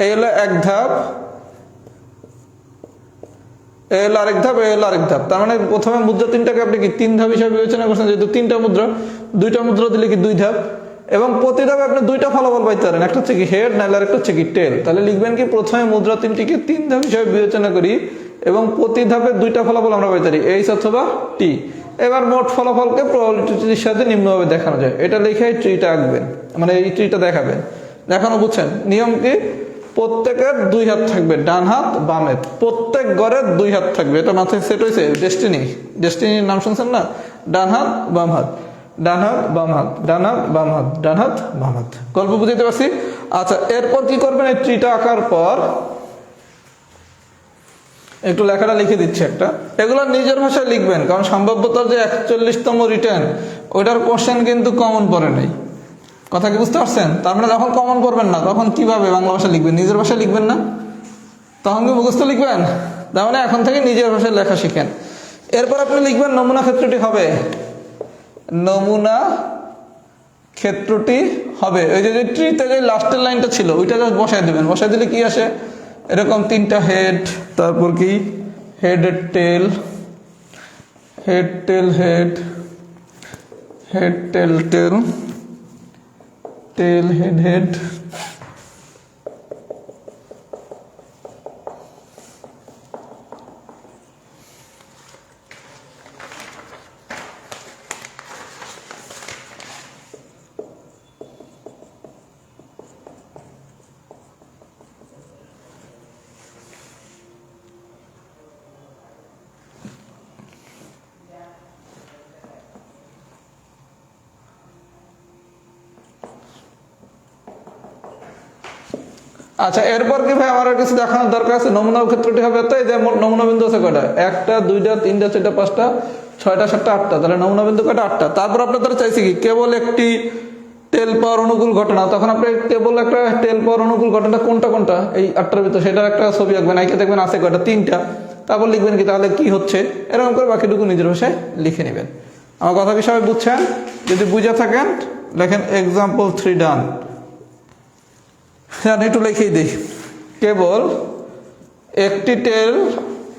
এই হলো 1 ধাপ, এই হলো আরেক ধাপ, এই হলো আরেক ধাপ। তার মানে প্রথমে মুদ্রা 3টাকে আপনি কি 3 ধাপ হিসাবে বিবেচনা করছেন, যেহেতু 3টা মুদ্রা, 2টা মুদ্রা দিলে কি 2 ধাপ, এবং প্রতি ধাপে আপনি 2টা ফলাফল পাইতে পারেন, একটা হচ্ছে কি হেড, নাহলে আরেকটা হচ্ছে কি টেল। তাহলে লিখবেন কি প্রথমে মুদ্রা 3টিকে 3 ধাপ হিসাবে বিবেচনা করি, এবং প্রতি ধাপে দুইটা ফলাফল আমরা পেতে পারি, এইচ অথবা টি। এবার মোট ফলাফলকে প্রবাবিলিটির সাথে নিম্নভাবে দেখানো যায়। এটা লিখে ট্রিটা আঁকবেন, মানে এই ট্রিটা দেখাবেন। দেখানো বুঝছেন? নিয়ম কি? প্রত্যেকের দুই হাত থাকবে, ডান হাত বাম হাত, প্রত্যেক ঘরের দুই হাত থাকবে। এটা মাথায় সেট হয়েছে? ডেস্টিনির নাম শুনছেন না? ডান হাত বাম হাত, ডান হাত বাম হাত, ডান হাত বাম হাত, ডান হাত বাম হাত। গল্প বুঝতে পারছি? আচ্ছা, এরপর কি করবেন? এই ট্রিটা আঁকার পর একটু লেখাটা লিখে দিচ্ছি একটা। এগুলো নিজের ভাষায় লিখবেন, কারণ সম্ভাব্যতার যে 41তম রিটার্ন, ওইটার কোশ্চেন কিন্তু কমন পড়ে নাই। কথা কি বুঝতে পারছেন? তার মানে যখন কমন পড়বেন না, তখন কিভাবে বাংলা ভাষা লিখবেন? নিজের ভাষায় লিখবেন না? তখন কি মুখস্থ লিখবেন? তার মানে এখন থেকে নিজের ভাষায় লেখা শিখেন। এরপর আপনি লিখবেন নমুনা ক্ষেত্রটি হবে, নমুনা ক্ষেত্রটি হবে। ওই যে ট্রিতে যে লাস্টের লাইনটা ছিল, ওইটা জাস্ট বসায় দেবেন। বসায় দিলে কি আসে? এরকম তিনটা হেড, তারপর কি head tail, head tail head, head tail tail, tail head head. আচ্ছা, এরপর কি ভাই আমার আর কিছু দেখানোর দরকার আছে? নমুনা ক্ষেত্রটি হবে তো, এই যে নমুনা বিন্দু আছে কয়টা? 1টা 2টা 3টা 4টা 5টা 6টা 7টা 8টা, তাহলে নমুনা বিন্দু কয়টা? 8টা। তারপর আপনাদের চাইছে কি? কেবল একটি টেল পাওয়ার অনুকূল ঘটনা। তখন আপনি কেবল একটা টেল পাওয়ার অনুকূল ঘটনা কোনটা কোনটা এই 8টার ভিতর, সেটার একটা ছবি আঁকবেন, আঁকে দেখবেন আছে কয়টা? 3টা। তারপর লিখবেন কি তাহলে কি হচ্ছে, এরকম করে বাকিটুকু নিজের ভাষায় লিখে নেবেন। আমার কথা কি সবাই বুঝছেন? যদি বুঝে থাকেন লেখেন এক্সাম্পল 3 ডান। হ্যাঁ, একটু লিখেই দিই। কেবল একটি টেল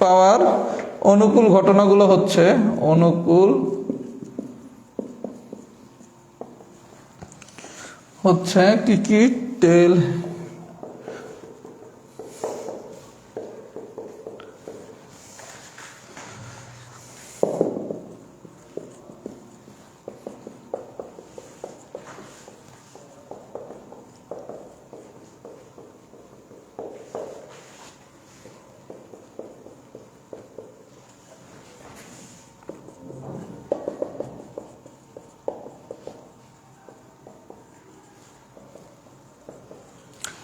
পাওয়ার অনুকূল ঘটনাগুলো হচ্ছে, অনুকূল হচ্ছে কি কি? টেল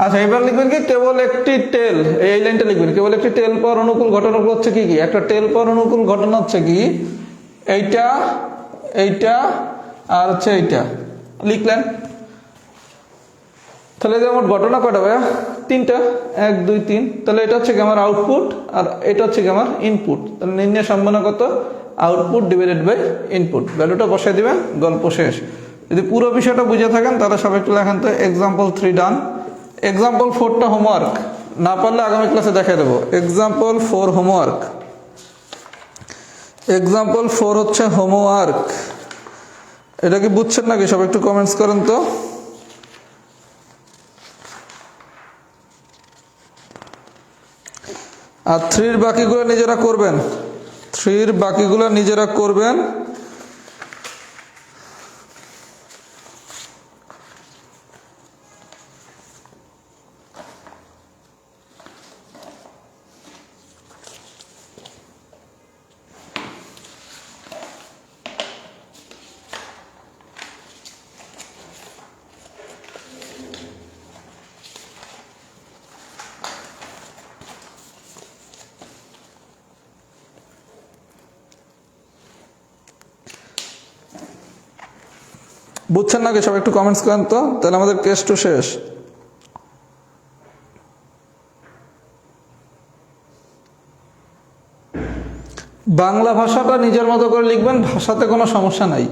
আচ্ছা, এবার লিখবেন কি? কেবল একটি টেল, এই লাইনটা লিখবেন। কেবল একটি টেল পাওয়ার অনুকূল ঘটনাগুলো হচ্ছে কি কি? একটা টেল পাওয়ার অনুকূল ঘটনা হচ্ছে কি? এইটা, এইটা আর হচ্ছে এইটা। লিখলেন। তাহলে যে আমার ঘটনা কয়টা ভাইয়া? 3টা, 1 2 3। তাহলে এটা হচ্ছে কি আমার আউটপুট, আর এটা হচ্ছে কি আমার ইনপুট। তাহলে নির্ণয় সম্ভাবনা কত? Output divided by input. ভ্যালুটা বসাই দিবেন, গল্প শেষ। যদি পুরো বিষয়টা বুঝে থাকেন তাহলে সবাই একটু লেখেন তো এক্সাম্পল 3 ডান। এক্সাম্পল 4টা হোমওয়ার্ক, না পারলে আগামী ক্লাসে দেখাই দেবো। Example 4 homework. এক্সাম্পল 4 হচ্ছে হোমওয়ার্ক। এটা কি বুঝছেন নাকি? সবাই একটু কমেন্টস করেন তো। আর 3-র বাকিগুলো নিজেরা করবেন, 3-র বাকিগুলো নিজেরা করবেন। বুঝছেন নাকি? সবাই একটু কমেন্টস করেন তো, তাহলে আমাদের কেস টু শেষ। বাংলা ভাষাটা নিজের মতো করে লিখবেন, ভাষাতে কোনো সমস্যা নাই।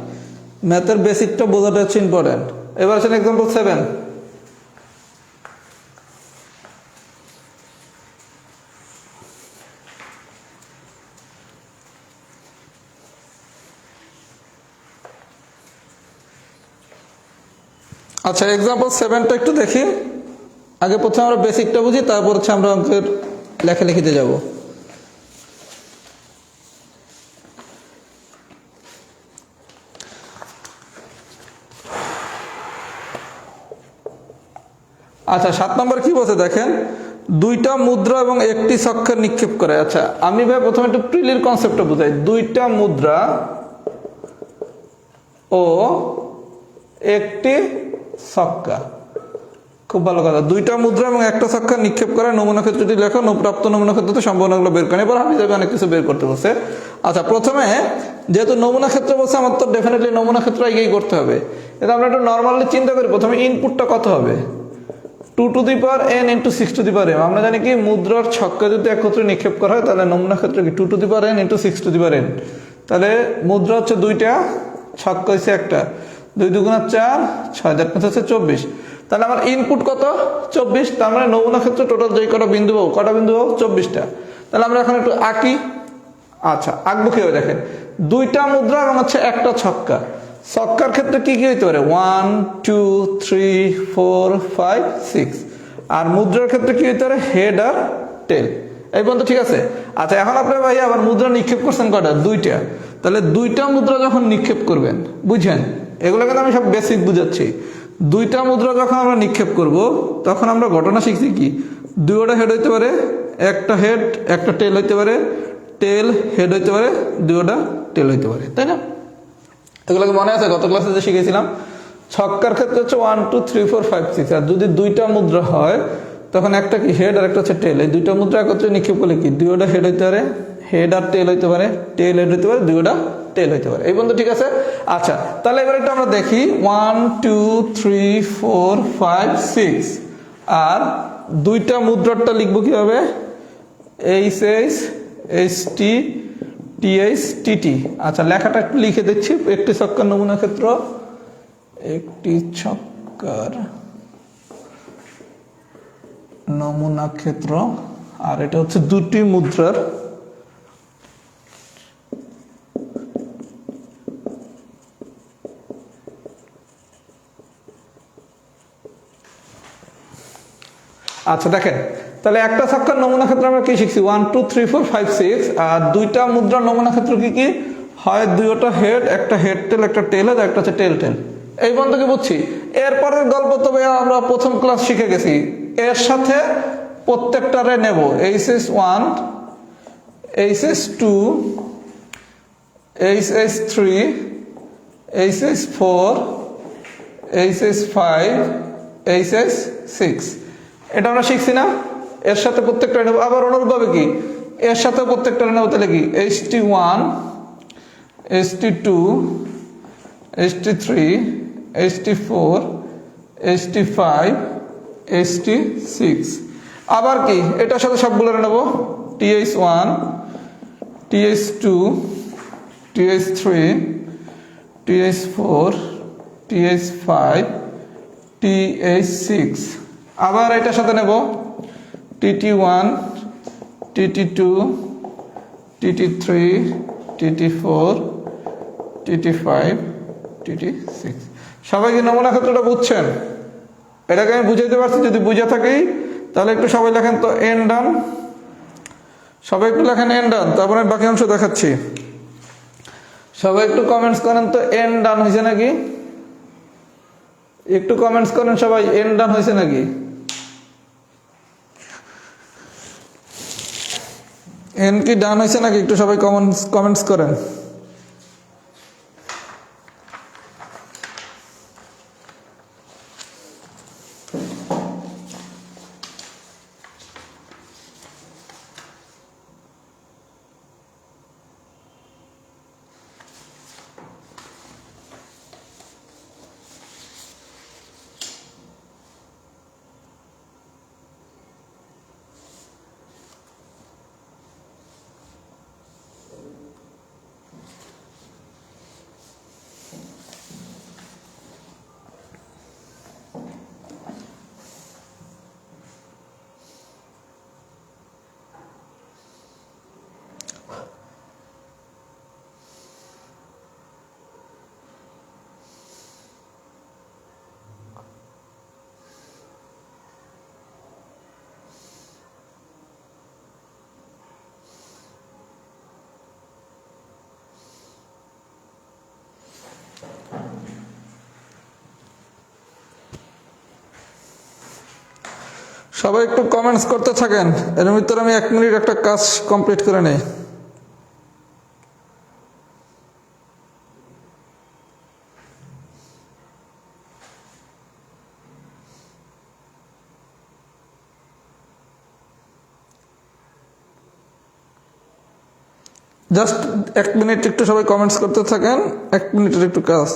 ম্যাথের বেসিকটা বোঝাটা হচ্ছে ইম্পর্টেন্ট। এবার আছেন এক্সাম্পল 7। আচ্ছা, এক্সাম্পল 7টা একটু দেখি। আগে প্রথমে আমরা বেসিকটা বুঝি, তারপর হচ্ছে আমরা অঙ্কের লেখালেখিতে যাব। আচ্ছা 7 নম্বর কি বলছে দেখেন, দুইটা মুদ্রা এবং একটি ছক্কা নিক্ষেপ করে। আচ্ছা আমি ভাই প্রথমে একটু প্রিলির কনসেপ্টটা বুঝাই। দুইটা মুদ্রা ও একটি ছক্কা, খুব ভালো কথা। দুইটা মুদ্রা এবং একটা ছক্কা নিক্ষেপ করে নমুনা ক্ষেত্রটি লেখো, প্রাপ্ত নমুনা ক্ষেত্রতে সম্ভাবনাগুলো বের করেন। এবার আমি যাবে অনেক কিছু বের করতে বলছে। আচ্ছা প্রথমে যেহেতু নমুনা ক্ষেত্র বলছে, আমার তো ডেফিনেটলি নমুনা ক্ষেত্র আগেই করতে হবে। এটা আমরা একটু নর্মালি চিন্তা করি, প্রথমে ইনপুটটা কত হবে, 2 to the power n into 6 to the power m। আমরা জানি কি মুদ্রার ছক্কা যদি একত্রে নিক্ষেপ করা হয় তাহলে নমুনা ক্ষেত্র কি 2 to the power n into 6 to the power n। তাহলে মুদ্রা হচ্ছে দুইটা, ছক্কা হচ্ছে একটা, 2 দুগুণা 4, 6, যার পাঁচ হচ্ছে 24। তাহলে আমার ইনপুট কত 24, তার মানে নমুনা ক্ষেত্র টোটাল যেই কটা বিন্দু পাবো, কটা বিন্দু পাবো 24টা। তাহলে আমরা এখন একটু আঁকি। আচ্ছা আঁকবো কিভাবে দেখেন, দুইটা মুদ্রা এবং হচ্ছে একটা ছক্কা। ছক্কার ক্ষেত্রে কি কি হইতে পারে, 1 2 3 4 5 6। আর মুদ্রার ক্ষেত্রে কি হইতে পারে, হেড আর টেল। এই পর্যন্ত ঠিক আছে। আচ্ছা এখন আপনার ভাই আবার মুদ্রা নিক্ষেপ করছেন কটা, দুইটা। তাহলে দুইটা মুদ্রা যখন নিক্ষেপ করবেন, বুঝছেন এগুলো কিন্তু আমি সব বেসিক বুঝাচ্ছি। দুইটা মুদ্রা যখন আমরা নিক্ষেপ করব তখন আমরা ঘটনা শিখছি কি, দুইটা হেড হইতে পারে, একটা হেড একটা টেল হইতে পারে, টেল হেড হইতে পারে, দুইটা টেল হইতে পারে, তাই না? এগুলোকে মনে আছে গত ক্লাসে যে শিখেছিলাম। ছক্কার ক্ষেত্রে হচ্ছে 1 2 3 4 5 6। আর যদি দুইটা মুদ্রা হয় তখন একটা কি হেড আর একটা হচ্ছে টেল। এই দুইটা মুদ্রা একত্রে নিক্ষেপ করলে কি দুইটা হেড হইতে পারে, হেড আর টেল হইতে পারে, টেল হেড হইতে পারে, দুইটা টেল হইতে পারে। এই পর্যন্ত ঠিক আছে। আচ্ছা তাহলে এবার একটু আমরা দেখি 1 2 3 4 5 6। আর দুইটা মুদ্রাটা লিখবো কিভাবে, H H H T TH TT. আচ্ছা লেখাটা একটু লিখে দিচ্ছি। একটি ছক্কার নমুনা ক্ষেত্র, একটি ছক্কার নমুনা ক্ষেত্র, আর এটা হচ্ছে দুটি মুদ্রার আচ্ছা দেখেন, তাহলে একটা ছক্কার নমুনা ক্ষেত্র আমরা কি শিখছি, 1 2 3 4 5 6। আর দুইটা মুদ্রার নমুনা ক্ষেত্র কি কি হয়, দুইটা হেড, একটা হেড টেল, একটা টেল হেড, একটা হচ্ছে টেল টেল। এই পর্যন্ত কি বুঝছি। এরপরের গল্প তবে আমরা প্রথম ক্লাস শিখে গেছি। এর সাথে প্রত্যেকটারে নেব, HS 1, HS 2, HS 3, HS 4, HS 5, HS 6। এটা আমরা শিখছি না। এর সাথে প্রত্যেকটা নেব। আবার অনুরূপভাবে কি এর সাথে প্রত্যেকটা নেব, তাহলে কি HT1, HT2, HT3, HT4, HT5, HT6। আবার কি এটার সাথে সবগুলো নেব, TH1, TH2, TH3, TH4, TH5, TH6। আবার এটার সাথে নেব TT1, TT2, TT3, TT4, TT5, TT6। সবাই কি নমুনা ক্ষেত্রটা বুঝছেন? এটাকে আমি বুঝাইতে পারছি? যদি বুঝে থাকি তাহলে একটু সবাই লেখেন তো এন ডান। সবাই একটু লেখেন এন ডান, তারপরে বাকি অংশ দেখাচ্ছি। সবাই একটু কমেন্টস করেন তো এন ডান হয়েছে নাকি, একটু কমেন্টস করেন সবাই, এন ডান হয়েছে নাকি? এন কি ডান হয়েছে নাকি, একটু সবাই কমেন্টস করেন। সবাই একটু কমেন্টস করতে থাকেন, এর ভিতরে আমি 1 মিনিট একটা কাজ কমপ্লিট করে নেই। জাস্ট 1 মিনিট একটু সবাই কমেন্টস করতে থাকেন, 1 মিনিটের একটু কাজ।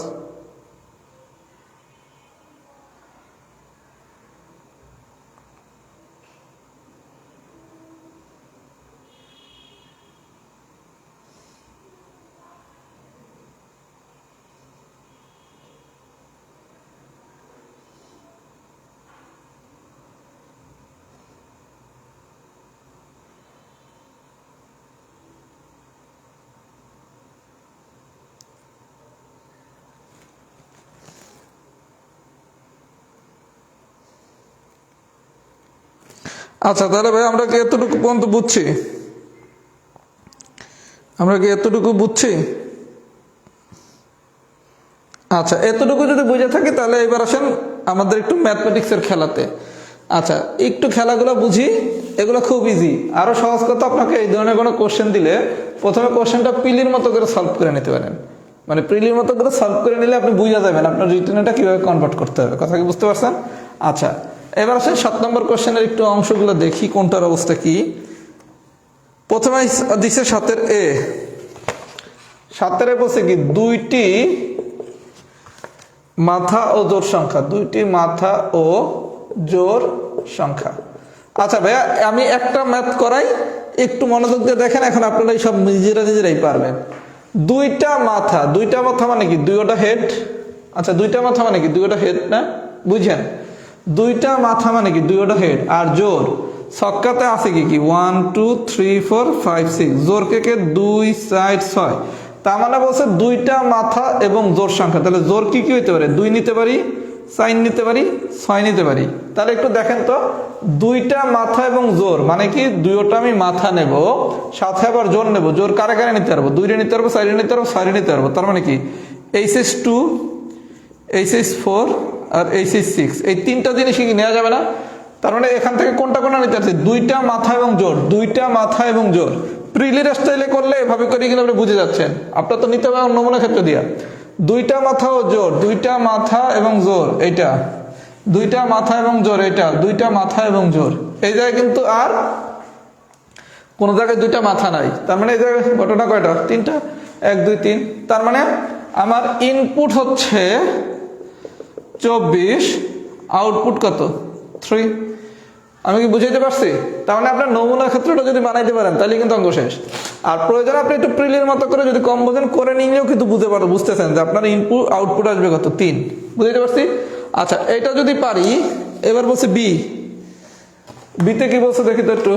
আচ্ছা, তাহলে ভাই আমরা কি এতটুকু পর্যন্ত বুঝছি? আমরা কি এতটুকু বুঝছি? আচ্ছা, এতটুকু যদি বুঝে থাকি তাহলে এবার আসেন আমাদের একটু ম্যাথমেটিক্সের খেলাতে। আচ্ছা, একটু খেলাগুলো বুঝি, এগুলো খুব ইজি। আরো সহজ কথা, আপনাকে এই ধরনের কোনো কোশ্চেন দিলে প্রথমে কোশ্চেনটা প্রিলির মতো করে সলভ করে নিতে পারেন। মানে প্রিলির মতো করে সলভ করে নিলে আপনি বুঝে যাবেন আপনার রিটেনটা কিভাবে কনভার্ট করতে হবে। কথা কি বুঝতে পারছেন? আচ্ছা, এবার আসেন 7 নম্বর কোশ্চেনের একটু অংশগুলো দেখি কোনটার অবস্থা কি। প্রথমে দিচ্ছে 7 এ। 7 এ বলছে কি দুইটি মাথা ও জোড় সংখ্যা, দুইটি মাথা ও জোড় সংখ্যা। আচ্ছা ভাইয়া, আমি একটা ম্যাথ করাই, একটু মনোযোগ দিয়ে দেখেন, এখন আপনারা সব নিজেরাই পারবেন। দুইটা মাথা মানে কি দুইটা হেড। আচ্ছা, দুইটা মাথা মানে কি দুইটা হেড না, বুঝেন? দুইটা মাথা মানে কি দুইটা হেড। আর জোড় ছক্কাতে আছে কি কি 1 2 3 4 5 6, জোড় কে 2 4 6। তার মানে বলছে দুইটা মাথা এবং জোড় সংখ্যা। তাহলে জোড় কি কি হইতে পারে? 2 নিতে পারি, 4 নিতে পারি, 6 নিতে পারি। তাহলে একটু দেখেন তো, দুইটা মাথা এবং জোড় মানে কি দুইটা আমি মাথা নেব, সাথে আবার জোড় নেব। জোড় কারে কারে নিতে পারবো? 2 রে নিতে পারবো, 4 রে নিতে পারবো, 6 রে নিতে পারবো। তার মানে কি HS2, HS4 আর HS6, এই তিনটা জিনিস কি নেওয়া যাবে না? তার মানে এখান থেকে কোনটা নিতে পারছি? দুইটা মাথা এবং জোড়, দুইটা মাথা এবং জোড়। প্রিলির স্টাইলে করলে এভাবে করে কিন্তু আপনি বুঝে যাচ্ছেন। আপনার তো নিতে হবে নমুনা ক্ষেত্র দিয়া। দুইটা মাথা ও জোড়, দুইটা মাথা এবং জোড় এইটা, দুইটা মাথা এবং জোড় এইটা, দুইটা মাথা এবং জোড়। এই জায়গায় কিন্তু আর কোন জায়গায় দুইটা মাথা নাই। তার মানে এই জায়গায় ঘটনা কয়টা? 3টা, 1 2 3। তার মানে আমার ইনপুট হচ্ছে 24, আউটপুট কত? 3। আমি কি বুঝাইতে পারছি? তার মানে আপনার নমুনা ক্ষেত্রটা যদি বানাইতে পারেন তাহলে কিন্তু অঙ্ক শেষ। আর প্রয়োজন আপনি একটু প্রিলির মতো করে যদি কম বোঝেন করে নিলেও কিন্তু বুঝতেছেন যে আপনার ইনপুট আউটপুট আসবে কত? 3। বুঝাইতে পারছি? আচ্ছা, এটা যদি পারি, এবার বলছে বিতে কি বলছে দেখি তো একটু।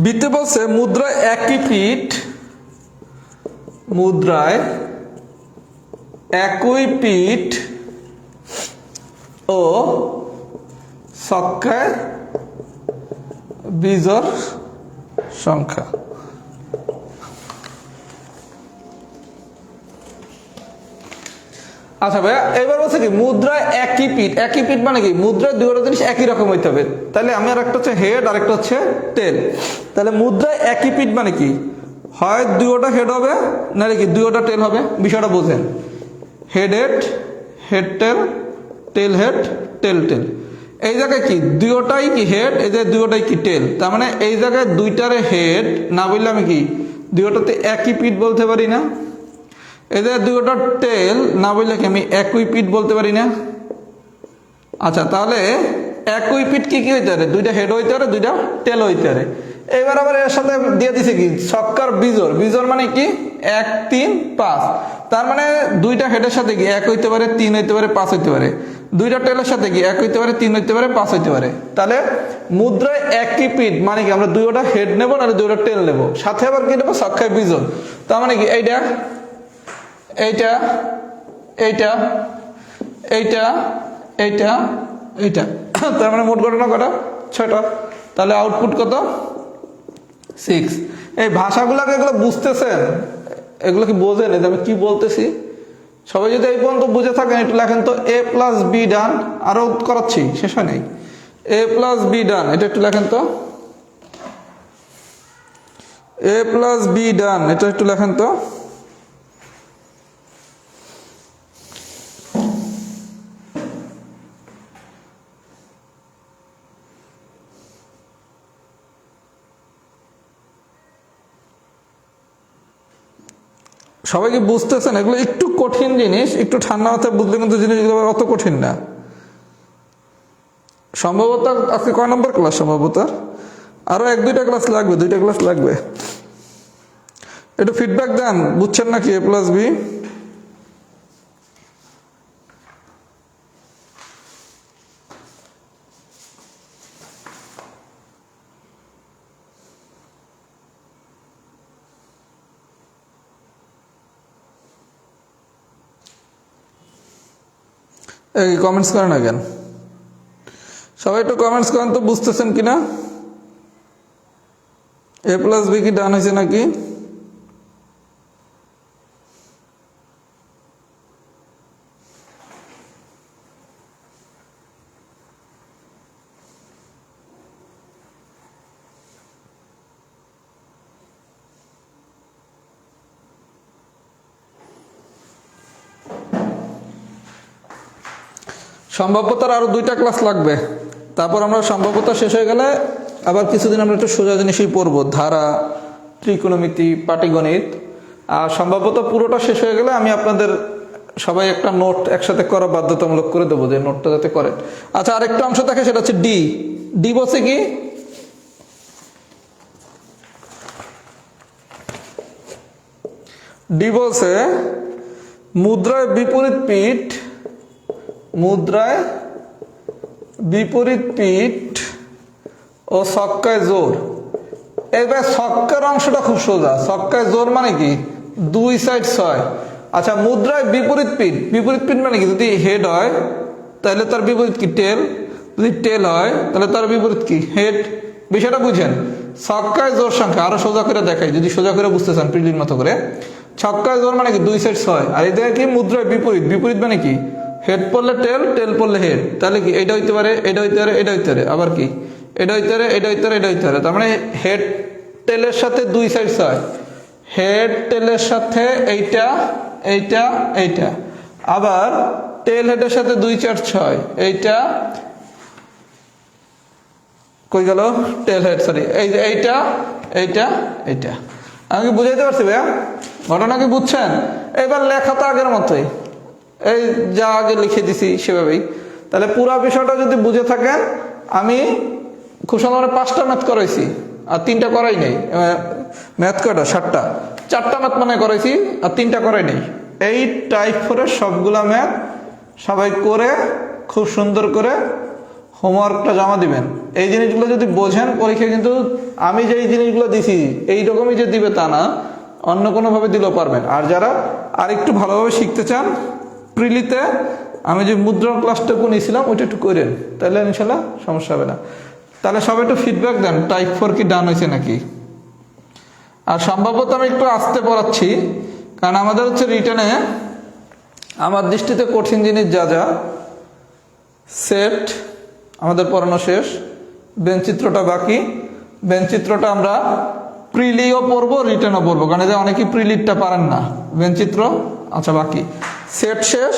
বিতে বলছে মুদ্রায় একই পিঠ, মুদ্রায় একই পিঠ ও ছক্কায় বিজোড় সংখ্যা। আচ্ছা ভাইয়া, এবার বলছে কি মুদ্রায় একই পিঠ। একই পিঠ মানে কি মুদ্রায় দুটো জিনিস একই রকম হইতে হবে। তাহলে আমি আর একটা হচ্ছে হেড আর একটা হচ্ছে টেল। তাহলে মুদ্রায় একই পিঠ মানে কি হয় দুইটা হেড হবে নাহলে কি দুইটা টেল হবে। বিষয়টা বোঝেন, head tail, tail head, tail tail. এই জায়গায় কি দুইটাই কি হেড, এই যে দুইটাই কি টেল। তার মানে এই জায়গায় দুইটারে হেড না বললে আমি কি দুইটাতে একই পিঠ বলতে পারি না। এই যে দুইটা টেল না বললে কি আমি একই পিঠ বলতে পারি না। আচ্ছা, তাহলে একই পিঠ কি কি হইতে পারে? দুইটা হেড হইতে পারে, দুইটা টেল হইতে পারে। এবার আবার এর সাথে দিয়ে দিছে কি ছক্কার বিজোড়। বিজোড় মানে কি 1 3 5। তার মানে দুইটা হেডের সাথে কি 1 হইতে পারে, 3 হইতে পারে, 5 হইতে পারে। দুইটা টেলের সাথে কি 1 হইতে পারে, 3 হইতে পারে, 5 হইতে পারে। তাহলে মুদ্রায় একই পিঠ মানে কি আমরা দুইটা হেড নেব না দুইটা টেল নেব, সাথে আবার কি নেব ছক্কায় বিজোড়। তার মানে কি এইটা এইটা এইটা এইটা এইটা এইটা। তার মানে মোট ঘটনা কটা? 6টা। তাহলে আউটপুট কত? 6। এই ভাষাগুলোকে এগুলো বুঝতেছেন, এগুলো কি বোঝেন আমি কি বলতেছি? সবাই যদি এই পর্যন্ত বুঝে থাকেন একটু লেখেন তো। এ প্লাস বি ডান, আরো করাচ্ছি, শেষ হয় নাই। এ প্লাস বি ডান, এটা একটু লেখেন তো। এ প্লাস বি ডান, এটা একটু লেখেন তো। সবাই কি বুঝতেছেন? এগুলো একটু কঠিন জিনিস, একটু ঠান্ডা মাথায় বুঝলে কিন্তু জিনিসগুলো অত কঠিন না। সম্ভবত আজকে কয় নম্বর ক্লাস? সম্ভবত আরো 1-2টা ক্লাস লাগবে, 2টা ক্লাস লাগবে। একটু ফিডব্যাক দেন, বুঝছেন নাকি এ প্লাস বি? এই কমেন্টস করেন না কেন? সবাই একটু কমেন্টস করেন তো, বুঝতেছেন কিনা? এ প্লাস বি কি ডান হয়েছে নাকি? সম্ভাব্যতার আরো 2টা ক্লাস লাগবে, তারপর আমরা সম্ভাব্যতা শেষ হয়ে গেলে আবার কিছুদিন আমরা একটু সোজা জিনিসই পড়বো, ধারা, ত্রিকোণমিতি, পাটিগণিত। আর সম্ভাব্যতা পুরোটা শেষ হয়ে গেলে আমি আপনাদের সবাই একটা নোট একসাথে করা বাধ্যতামূলক করে দেবো, যে নোটটা যাতে করেন। আচ্ছা, আরেকটা অংশ থাকে, সেটা হচ্ছে ডি। ডি বলছে কি? ডি বলছে মুদ্রায় বিপরীত পিঠ, মুদ্রায় বিপরীত পিঠ ও ছক্কায় জোর। এবার ছক্কার অংশটা খুব সোজা। ছক্কায় জোর মানে কি? 2 সাইড 6। আচ্ছা, মুদ্রায় বিপরীত পিঠ, বিপরীত পিঠ মানে কি? যদি হেড হয় তাহলে তার বিপরীত কি? টেল। যদি টেল হয় তাহলে তার বিপরীত কি? হেড। বিষয়টা বুঝেন? ছক্কায় জোর সংখ্যা আরো সোজা করে দেখাই, যদি সোজা করে বুঝতে চান পিলির মতো করে। ছক্কায় জোর মানে কি? 2 সাইড 6। আর এই দেখে কি? মুদ্রায় বিপরীত, বিপরীত মানে কি? হেড পড়লে টেল, টেল পড়লে হেড। তাহলে কি? এটা হইতে পারে, এটা হইতে পারে, এটা হইতে পারে, আবার কি? এটা হইতে পারে, এটা হইতে পারে, এটা হইতে পারে। তার মানে হেড টেলের সাথে 2 সাইড 6, হেড টেলের সাথে এইটা, এইটা, এইটা। আবার টেল হেডের সাথে 2 4 6, এইটা কই গেল? টেল হেড, সরি, এইটা, এইটা, এইটা। আমি কি বুঝাইতে পারছি ভাইয়া? ঘটনা কি বুঝছেন? এবার লেখা তো আগের মতোই, এই যা আগে লিখে দিছি সেভাবেই। তাহলে পুরো বিষয়টা যদি বুঝে থাকেন, আমি খুব সুন্দর 5টা ম্যাথ করাইছি আর 3টা করাই নেই। ম্যাথ কয়টা? 7টা। 4টা ম্যাথ মানে করাইছি আর 3টা করাই নেই। এই টাইপ 4-এর সবগুলা ম্যাথ সবাই করে খুব সুন্দর করে হোমওয়ার্কটা জমা দিবেন। এই জিনিসগুলো যদি বোঝেন পরীক্ষায়, কিন্তু আমি যেই জিনিসগুলো দিছি এইরকমই যে দিবে তা না, অন্য কোনোভাবে দিলেও পারবেন। আর যারা আর একটু ভালোভাবে শিখতে চান, প্রিলিতে আমি যে মুদ্রার ক্লাসটুকু নিয়েছিলাম ওইটা একটু করেন, তাহলে ইনশাল্লাহ সমস্যা হবে না। তাহলে সবাই একটু ফিডব্যাক দেন, টাইপ 4 কি ডান হয়েছে নাকি। আর সম্ভবত আমি একটু আস্তে পড়াচ্ছি, কারণ আমাদের হচ্ছে রিটেনে আমার দৃষ্টিতে কঠিন জিনিস যা যা, সেট আমাদের পড়ানো শেষ, বেঞ্চিত্রটা বাকি। বেঞ্চিত্রটা আমরা প্রিলিও পড়বো, রিটেনও পড়বো, কারণ এদের অনেকেই প্রিলিটটা পারেন না। বেঞ্চিত্র আচ্ছা বাকি, সেট শেষ।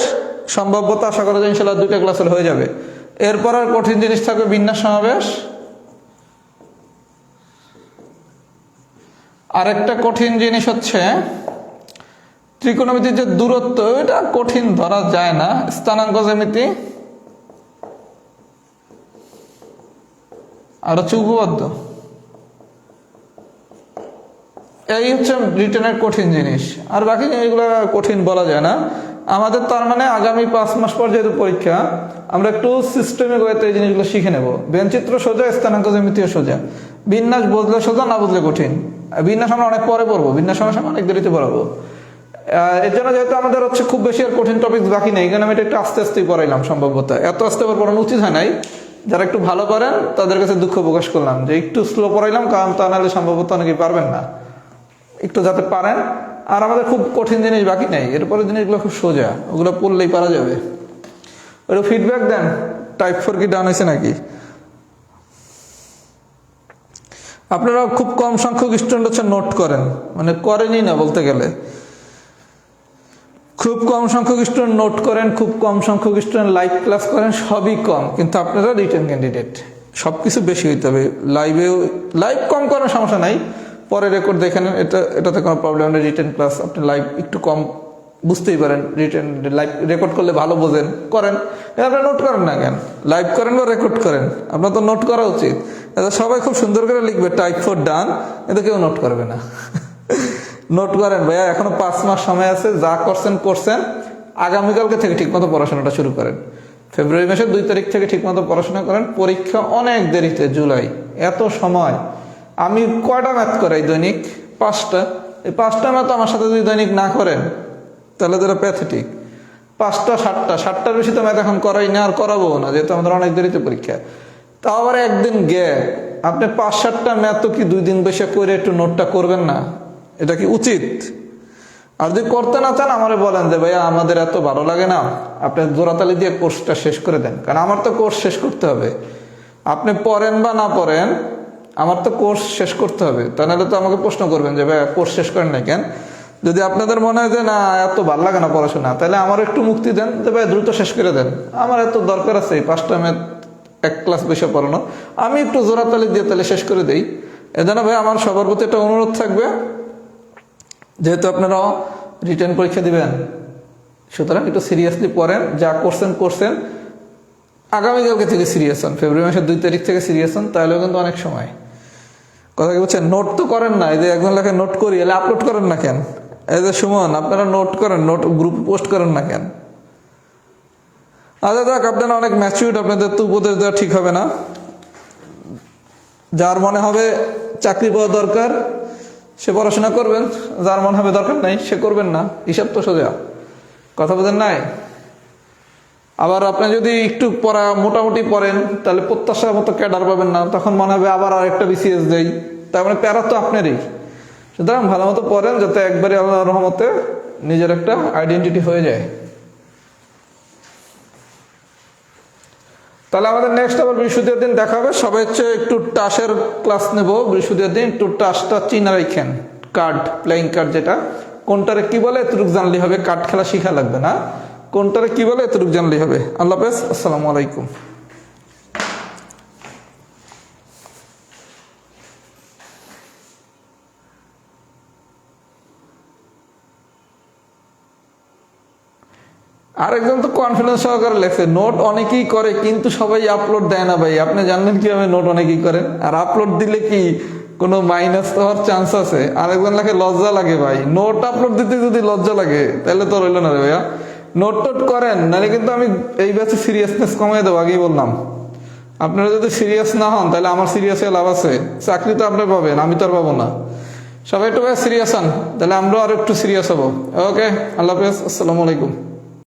সম্ভাব্যতা আশা করা যায় ইনশাল্লাহ 2টা ক্লাসের হয়ে যাবে। এরপর আর কঠিন জিনিস থাকবে বিন্যাস সমাবেশ। আরেকটা কঠিন জিনিস হচ্ছে ত্রিকোণমিতির যে দূরত্ব, এটা কঠিন ধরা যায় না। স্থানাঙ্ক জ্যামিতি আর হচ্ছে উপপাদ্য। এই হচ্ছে রিটেনের কঠিন জিনিস। আর বাকি জিনিসগুলো কঠিন বলা যায় না আমাদের। তার মানে আগামী 5 মাস পর যেহেতু পরীক্ষা, আমরা একটু সিস্টেমিক ওয়েতে এই জিনিসগুলো শিখে নেব। বেঞ্চিত্র সোজা, স্থানাঙ্ক জ্যামিতিও সোজা, বিন্যাস বুঝলে সোজা, না বুঝলে কঠিন। বিন্যাস আমরা অনেক পরে পড়বো, বিন্যাস সমস্যা অনেক দেরিতে পড়াবো। এর জন্য যেহেতু আমাদের হচ্ছে খুব বেশি আর কঠিন টপিক বাকি নেই, এখানে আমি এটা একটু আস্তে আস্তেই পড়াইলাম। সম্ভবত এত আস্তে পড়ানো উচিত হয় নাই। যারা একটু ভালো পারেন তাদের কাছে দুঃখ প্রকাশ করলাম যে একটু স্লো পড়াইলাম, কারণ তা নাহলে সম্ভবত অনেকেই পারবেন না। একটু যাতে পারেন। আর আমাদের খুব কঠিন জিনিস বাকি নেই, এরপরে জিনিসগুলো খুব সোজা, ওগুলো পড়লেই পারা যাবে। একটু ফিডব্যাক দেন, টাইপ 4 কি ডান হয়েছে নাকি? আপনারা খুব কম সংখ্যক স্টুডেন্ট হচ্ছে নোট করেন, মানে করেনই না বলতে গেলে। খুব কম সংখ্যক স্টুডেন্ট নোট করেন, খুব কম সংখ্যক স্টুডেন্ট লাইভ ক্লাস করেন, সবই কম, কিন্তু আপনারা রিটেন ক্যান্ডিডেট। সব কিছু বেশি হইতে হবে। লাইভ কম করার সমস্যা নাই, পরে রেকর্ড দেখে নেন, এটাতে কোনো প্রবলেম নেই। রিটেন ক্লাস আপনি লাইভ একটু কম বুঝতেই পারেন, রিটেন লাইভ রেকর্ড করলে ভালো বোঝেন, করেন। আপনারা নোট করেন না কেন? লাইভ করেন বা রেকর্ড করেন, আপনার তো নোট করা উচিত। সবাই খুব সুন্দর করে লিখবে টাইপ 4 ডান, এতে কেউ নোট করবে না। নোট করেন ভাইয়া, এখনো 5 মাস সময় আছে, যা করছেন। আগামীকালকে থেকে ঠিকমতো পড়াশোনাটা শুরু করেন। ফেব্রুয়ারি মাসের 2 তারিখ থেকে ঠিকমতো পড়াশোনা করেন। পরীক্ষা অনেক দেরিতে, জুলাই, এত সময়। আমি কয়টা ম্যাথ করাই দৈনিক? 5টা। এই 5টা ম্যাথ আমার সাথে যদি দৈনিক না করেন তাহলে তারা প্যাথেটিক। 5টা 7টার বেশি তো ম্যাথ এখন করাই না, আর করাবো না, যেহেতু আমাদের অনেক দেরিতে পরীক্ষা। তাও আবার একদিন গ্যাপ। আপনি 5-7টা ম্যাথ তো কি 2 দিন বসে করে একটু নোটটা করবেন না? এটা কি উচিত? আর যদি করতে না চান আমারে বলেন যে ভাইয়া আমাদের এত ভালো লাগে না, আপনি জোড়াতালি দিয়ে কোর্সটা শেষ করে দেন, কারণ আমার তো কোর্স শেষ করতে হবে। আপনি পড়েন বা না পড়েন, আমার তো কোর্স শেষ করতে হবে। তা নাহলে তো আমাকে প্রশ্ন করবেন যে ভাইয়া কোর্স শেষ করেন না কেন? যদি আপনাদের মনে হয় যে না এত ভালো লাগে না পড়াশোনা, তাহলে আমার একটু মুক্তি দেন, যে ভাই দ্রুত শেষ করে দেন। আমার এত দরকার আছে এই 5টা ম্যাথ 1 ক্লাস বসে পড়ানো, আমি একটু জোড়াতালি দিয়ে তাহলে শেষ করে দেই। এজন্য ভাই আমার সবার প্রতি একটা অনুরোধ থাকবে, যেহেতু আপনারা রিটেন পরীক্ষা দিবেন, সুতরাং একটু সিরিয়াসলি পড়েন। যা করছেন, আগামীকালকে থেকে সিরিয়াস হন, ফেব্রুয়ারি মাসের 2 তারিখ থেকে সিরিয়াস হন, তাহলেও কিন্তু অনেক সময়। কথা কি বলছেন? নোট তো করেন না, এই যে একজন লেখা নোট করি, এলে আপলোড করেন না কেন? এই যে সুমন, আপনারা নোট করেন, নোট গ্রুপ পোস্ট করেন না কেন? আচ্ছা দেখ, আপনারা অনেক ম্যাচিউরড, আপনাদের তো উপদেশ দেওয়া ঠিক হবে না। যার মনে হবে চাকরি পাওয়া দরকার সে পড়াশোনা করবেন, যার মনে হবে দরকার নাই সে করবেন না। হিসাব তো সোজা, কথা বোঝেন নাই? আবার আপনি যদি একটু পড়া মোটামুটি পড়েন, তাহলে প্রত্যাশার মতো ক্যাডার পাবেন না, তখন মনে হবে আবার আরেকটা BCS দেই, তার মানে প্যারা তো আপনারই। সুতরাং ভালো মতো পড়েন, যাতে একবারে আল্লাহর রহমতে নিজের একটা আইডেন্টিটি হয়ে যায়। তাহলে আমাদের নেক্সট আবার বৃহস্পতিবার দিন দেখা হবে। সবাই হচ্ছে একটু টাসের ক্লাস নেব বৃহস্পতিবার দিন। একটু টাসটা চিনা রাখেন, কার্ড, প্লেয়িং কার্ড, যেটা কোনটারে কি বলে এতটুক জানলেই হবে। কার্ড খেলা শিখা লাগবে না, কোনটারে কি বলে এতটুক জানলেই হবে। আল্লাহ হাফেজ, আসসালামু আলাইকুম। আরেকজন তো কনফিডেন্স সহকারে লেখছে, নোট অনেকেই করে কিন্তু সবাই আপলোড দেয় না। ভাই আপনি জানলেন কিভাবে নোট অনেকেই করেন? আর আপলোড দিলে কি কোনো মাইনাস হওয়ার চান্স আছে? আরেকজন লেখে লজ্জা লাগে। ভাই নোট আপলোড দিতে যদি লজ্জা লাগে তাহলে তো রইল না রে ভাইয়া। নোট টোট করেন, নাহলে কিন্তু আমি এই ব্যাচে সিরিয়াসনেস কমিয়ে দেবো, আগেই বললাম। আপনারা যদি সিরিয়াস না হন তাহলে আমার সিরিয়াস হয়ে লাভ আছে? চাকরি তো আপনি পাবেন, আমি তো আর পাবো না। সবাই একটু ভাই সিরিয়াস হন, তাহলে আমরাও আর একটু সিরিয়াস হবো। ওকে, আল্লাহ হাফেজ, আসসালামু আলাইকুম।